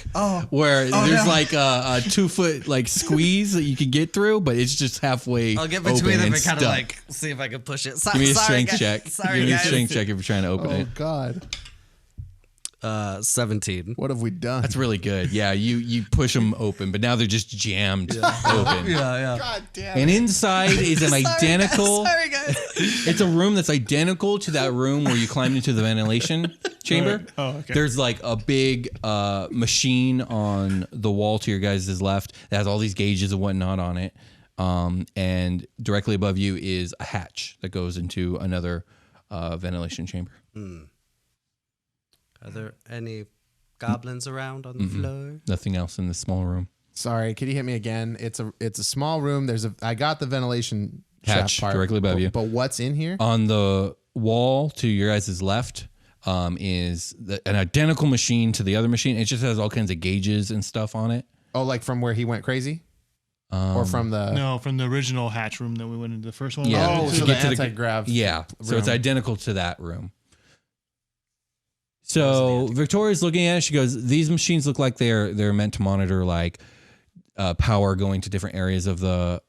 Where there's like a 2 foot like squeeze that you can get through, but it's just halfway. I'll get open between them and and kind of stuck. like see if I can push it. Give me a Sorry, strength guys. check. Sorry, Give me a guys. strength check if you're trying to open Oh it. God, 17. what have we done? That's really good. Yeah, you push them open, but now they're just jammed open. Yeah. God damn. And inside is an identical. Sorry, guys. It's a room that's identical to that room where you climbed into the ventilation chamber. Oh, okay. There's like a big machine on the wall to your guys' left that has all these gauges and whatnot on it. And directly above you is a hatch that goes into another ventilation chamber. Are there any goblins around on the floor? Nothing else in this small room. Sorry, could you hit me again? It's a small room. I got the ventilation Hatch shaft part, directly above you. But what's in here? On the wall to your guys' left is an identical machine to the other machine. It just has all kinds of gauges and stuff on it. Oh, like from where he went crazy, or from the No, from the original hatch room that we went into the first one. Yeah. Oh, To so get the to the- anti-grav. Yeah, so it's room. identical to that room. So Victoria's looking at it. She goes, "These machines look like they're meant to monitor like power going to different areas of the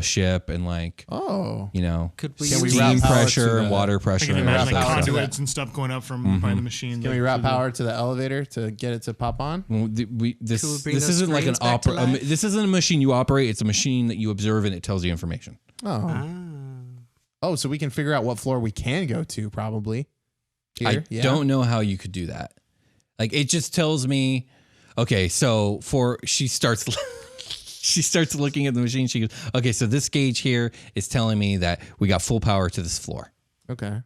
ship and like Oh, Could we Can we use route steam power pressure to and the- water I pressure can and imagine all like that stuff. conduits and stuff going up from behind the machine. can we route power to the elevator to get it to pop on? Well, Could we this bring those isn't like an screens back to opera. life? This isn't a machine you operate. It's a machine that you observe and it tells you information. Oh, so we can figure out what floor we can go to probably. Here? I don't know how you could do that. Like it just tells me, okay, so she starts looking at the machine. She goes, okay, so this gauge here is telling me that we got full power to this floor. Okay.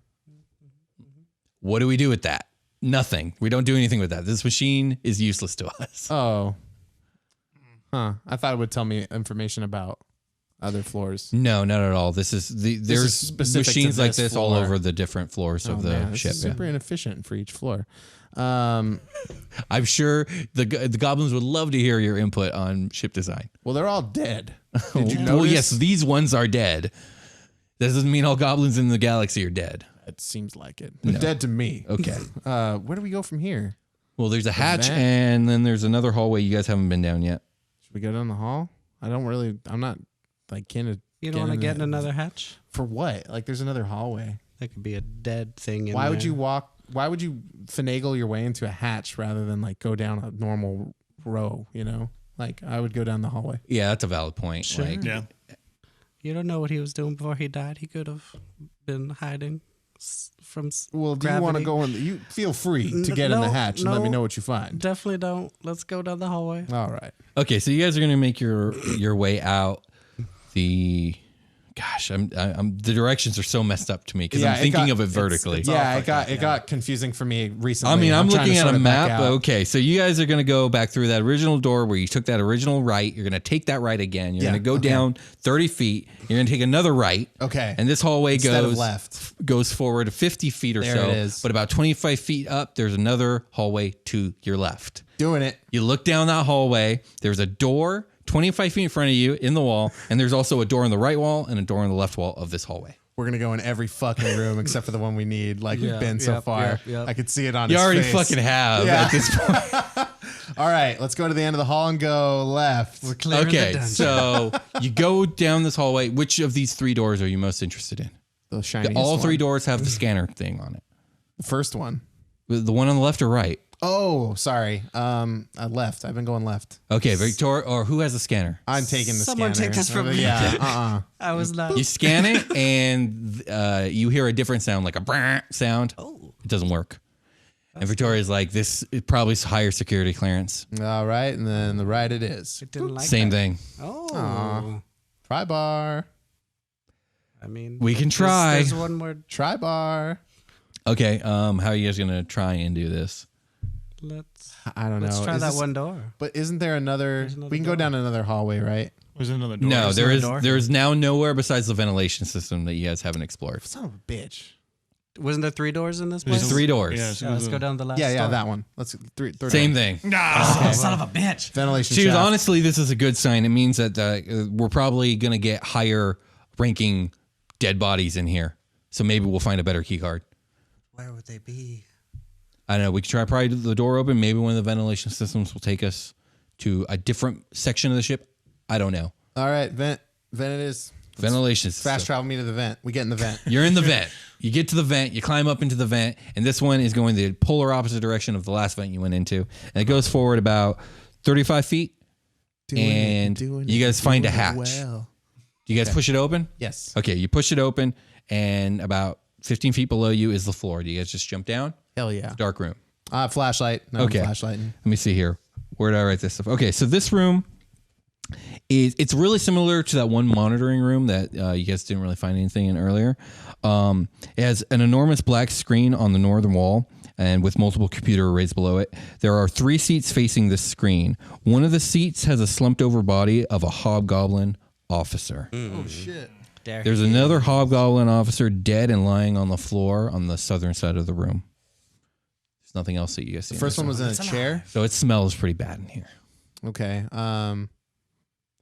What do we do with that? Nothing. We don't do anything with that. This machine is useless to us. Oh. Huh. I thought it would tell me information about other floors. No, not at all. There's specific to machines like this this all floor. over the different floors of the Man, this ship. is yeah. super inefficient for each floor. I'm sure the goblins would love to hear your input on ship design. Well, they're all dead. Did you Well, notice? yes, these ones are dead. That doesn't mean all goblins in the galaxy are dead. It seems like it. They're dead to me. Okay. Where do we go from here? Well, there's a hatch vent. and then there's another hallway you guys haven't been down yet. Should we go down the hall? I'm not like keen to. You don't want to get in the- another hatch? For what? Like, there's another hallway. That could be a dead thing in Why would there. you walk? Why would you finagle your way into a hatch rather than like go down a normal row? Like I would go down the hallway. Yeah, that's a valid point. Sure. Like, Yeah. You don't know what he was doing before he died. He could have been hiding from Well, do you want to gravity. go in? You feel free to get in the No, hatch and let me no. know what you find. Definitely don't. Let's go down the hallway. All right. okay, so you guys are gonna make your way out. Gosh, I'm the directions are so messed up to me because Yeah, I'm it thinking got- of it vertically. Yeah, it got confusing for me recently. I mean, I'm trying to looking at sort a it back map. out. Okay, so you guys are going to go back through that original door where you took that original right. You're going to take that right again. You're Yeah, going to go okay. down 30 feet. You're going to take another right. Okay. And this hallway Instead of goes left. goes forward 50 feet or There so. it is. But about 25 feet up, there's another hallway to your left. Doing it. You look down that hallway. There's a door 25 feet in front of you in the wall, and there's also a door on the right wall and a door on the left wall of this hallway. we're gonna go in every fucking room except for the one we need. Like we've been so Yep, far. yep. I could see it on You his already face. fucking have Yeah. at this point. All right, let's go to the end of the hall and go left. We're clearing the Okay, dungeon. so you go down this hallway. Which of these 3 doors are you most interested in? The shiniest All 3 one. doors have the scanner thing on it. The first one. The one on the left or right? Oh, sorry. I left. I've been going left. Okay, Victoria, or who has a scanner? I'm taking the Someone scanner. take this from me. Yeah. I was not. You scan it, and you hear a different sound, like a brrr sound. Oh. It doesn't work. And Victoria's like, this is probably higher security clearance. All right, and then the right it is. I didn't like Same that. thing. Oh. Try bar. I mean, We can try. There's one more. Try bar. Okay, how are you guys going to try and do this? Let's I don't know. try Is that this- one door. But isn't there another? another We can go door. down another hallway, right? There's another door. No, there there a is door? there is now nowhere besides the ventilation system that you guys haven't explored. Son of a bitch. Wasn't there 3 doors in this There's place? 3 doors. Yeah, so Yeah, let's go down the last Yeah, door. that one. Let's third Same one. thing. Nah. Son of a bitch. Ventilation. Dude, shaft. honestly, this is a good sign. It means that we're probably going to get higher ranking dead bodies in here. So maybe we'll find a better key card. Where would they be? I don't know. We could try pry the door open. Maybe one of the ventilation systems will take us to a different section of the ship. I don't know. All right, vent it is. Ventilation system. Fast travel me to the vent. We get in the vent. You're in the vent. You get to the vent. You climb up into the vent. And this one is going the polar opposite direction of the last vent you went into. And it goes forward about 35 feet. And you guys find a hatch. Well. Do you guys push it open? Yes. Okay, you push it open. And about 15 feet below you is the floor. Do you guys just jump down? Hell yeah. Dark room. Flashlight. No, Okay. I'm flashlighting. Let me see here. Where did I write this stuff? Okay, so this room it's really similar to that one monitoring room that you guys didn't really find anything in earlier. It has an enormous black screen on the northern wall and with multiple computer arrays below it. There are 3 seats facing this screen. One of the seats has a slumped over body of a hobgoblin officer. Oh shit. There's another hobgoblin officer dead and lying on the floor on the southern side of the room. There's nothing else that you guys see. The first one was in a chair. So it smells pretty bad in here. Okay.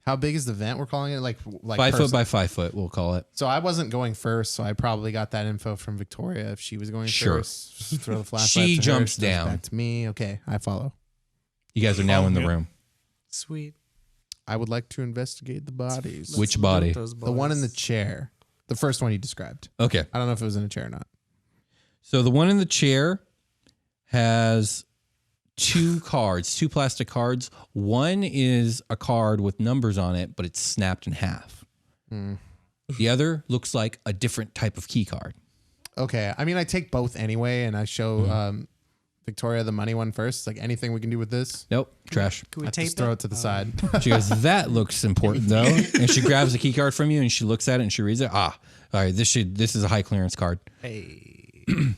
How big is the vent? We're calling it like 5 foot by 5 foot, we'll call it. So I wasn't going first, so I probably got that info from Victoria. If she was going Sure. first, just throw the flashlight. She to her, jumps she throws it down. back to me. Okay, I follow. You guys are now in the yeah. room. Sweet. I would like to investigate the bodies. Which Let's body? loot those The one in the boys. chair. The first one you described. Okay. I don't know if it was in a chair or not. So the one in the chair has 2 cards, 2 plastic cards. One is a card with numbers on it, but it's snapped in half. The other looks like a different type of key card. Okay. I mean, I take both anyway, and I show Mm-hmm. Victoria the money one first. Like anything we can do with this. Nope, trash. Can we I tape just throw it? it to the side. She goes, that looks important though. And she grabs the key card from you and she looks at it and she reads it. All right, this is a high clearance card. Hey. It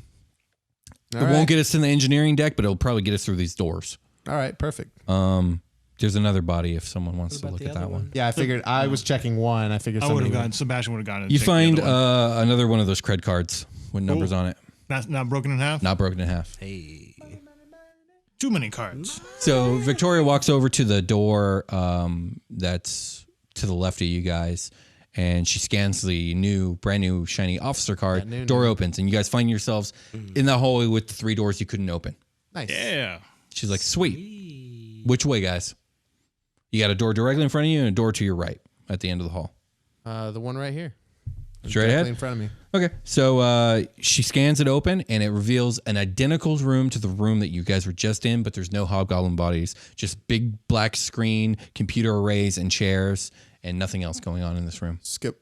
won't get us to the engineering deck, but it'll probably get us through these doors. All right. Perfect. There's another body if someone wants to about look the at that other one. Yeah, I figured I was checking one. I figured I would somebody have would. gone. Sebastian would have gone. And You take the find other one. another one of those cred cards with numbers on it, Not broken in half. not broken in half. Hey. Too many cards. So Victoria walks over to the door that's to the left of you guys, and she scans the brand new shiny officer card. Yeah, new. Door opens, and you guys find yourselves in the hallway with the 3 doors you couldn't open. Nice. Yeah. She's like, sweet. Which way, guys? You got a door directly in front of you and a door to your right at the end of the hall. The one right here. Straight Directly ahead? in front of me. Okay. So she scans it open, and it reveals an identical room to the room that you guys were just in, but there's no hobgoblin bodies. Just big black screen, computer arrays, and chairs, and nothing else going on in this room. Skip.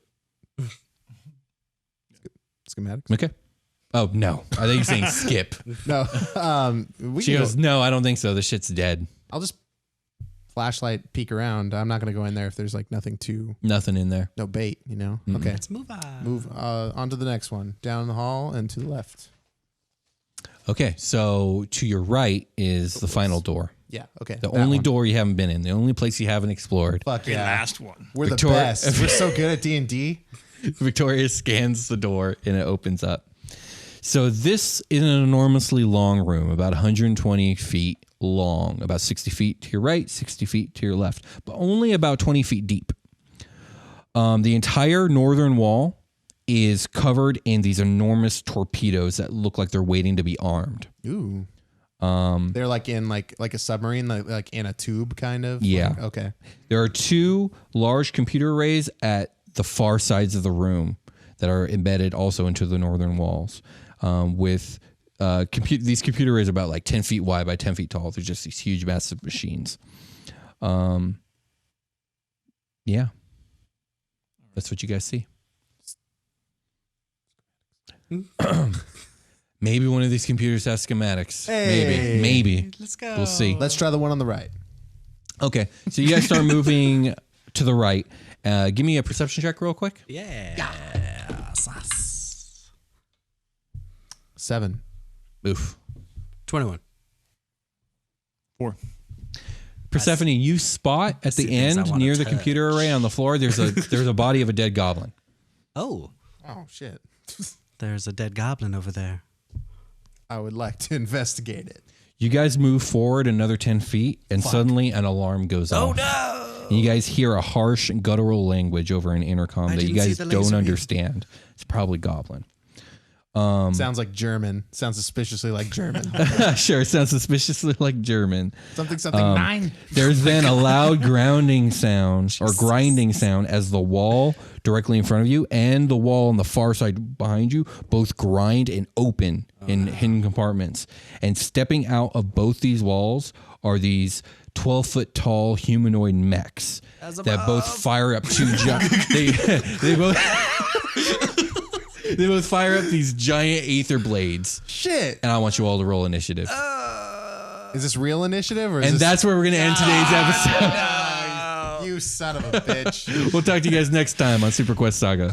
Schematics. Okay. Oh, no. I think you're saying skip. No. We She can goes, go, no, I don't think so. This shit's dead. I'll just flashlight peek around. I'm not going to go in there if there's like nothing to, Nothing in there. no bait, you know? Okay. Let's move on. Move on to the next one. Down the hall and to the left. Okay. So to your right is the final door. Yeah. Okay. The that only one. door you haven't been in. The only place you haven't explored. Fuck The yeah. last one. We're the Victoria- best. We're so good at D&D. Victoria scans the door and it opens up. So this is an enormously long room, about 120 feet long, about 60 feet to your right, 60 feet to your left, but only about 20 feet deep. The entire northern wall is covered in these enormous torpedoes that look like they're waiting to be armed. Ooh. They're like in like a submarine, like in a tube kind of. Yeah. Like, okay. There are 2 large computer arrays at the far sides of the room that are embedded also into the northern walls, with these computer arrays are about like 10 feet wide by 10 feet tall. They're just these huge, massive machines. Yeah. That's what you guys see. Maybe one of these computers has schematics. Hey. Maybe. Let's go. We'll see. Let's try the one on the right. Okay. So you guys start moving to the right. Give me a perception check real quick. Yeah. 7. Oof. 21. 4. Persephone, you spot at see the things I end wanna near the touch. computer array on the floor, there's a body of a dead goblin. Oh, Oh shit. there's a dead goblin over there. I would like to investigate it. You guys move forward another 10 feet, and suddenly an alarm goes off. Oh no! And you guys hear a harsh, guttural language over an intercom that you didn't see guys the don't laser beam. understand. It's probably goblin. Sounds like German. Sounds suspiciously like German. Sure, it sounds suspiciously like German. Something 9. There's then a loud grounding sound or grinding sound as the wall directly in front of you and the wall on the far side behind you both grind and open in hidden compartments. And stepping out of both these walls are these 12-foot tall humanoid mechs that both fire up 2 they both they both fire up these giant aether blades. Shit. And I want you all to roll initiative. Is this real initiative or is And this that's where we're going to end today's episode. You son of a bitch. We'll talk to you guys next time on Superquest Saga.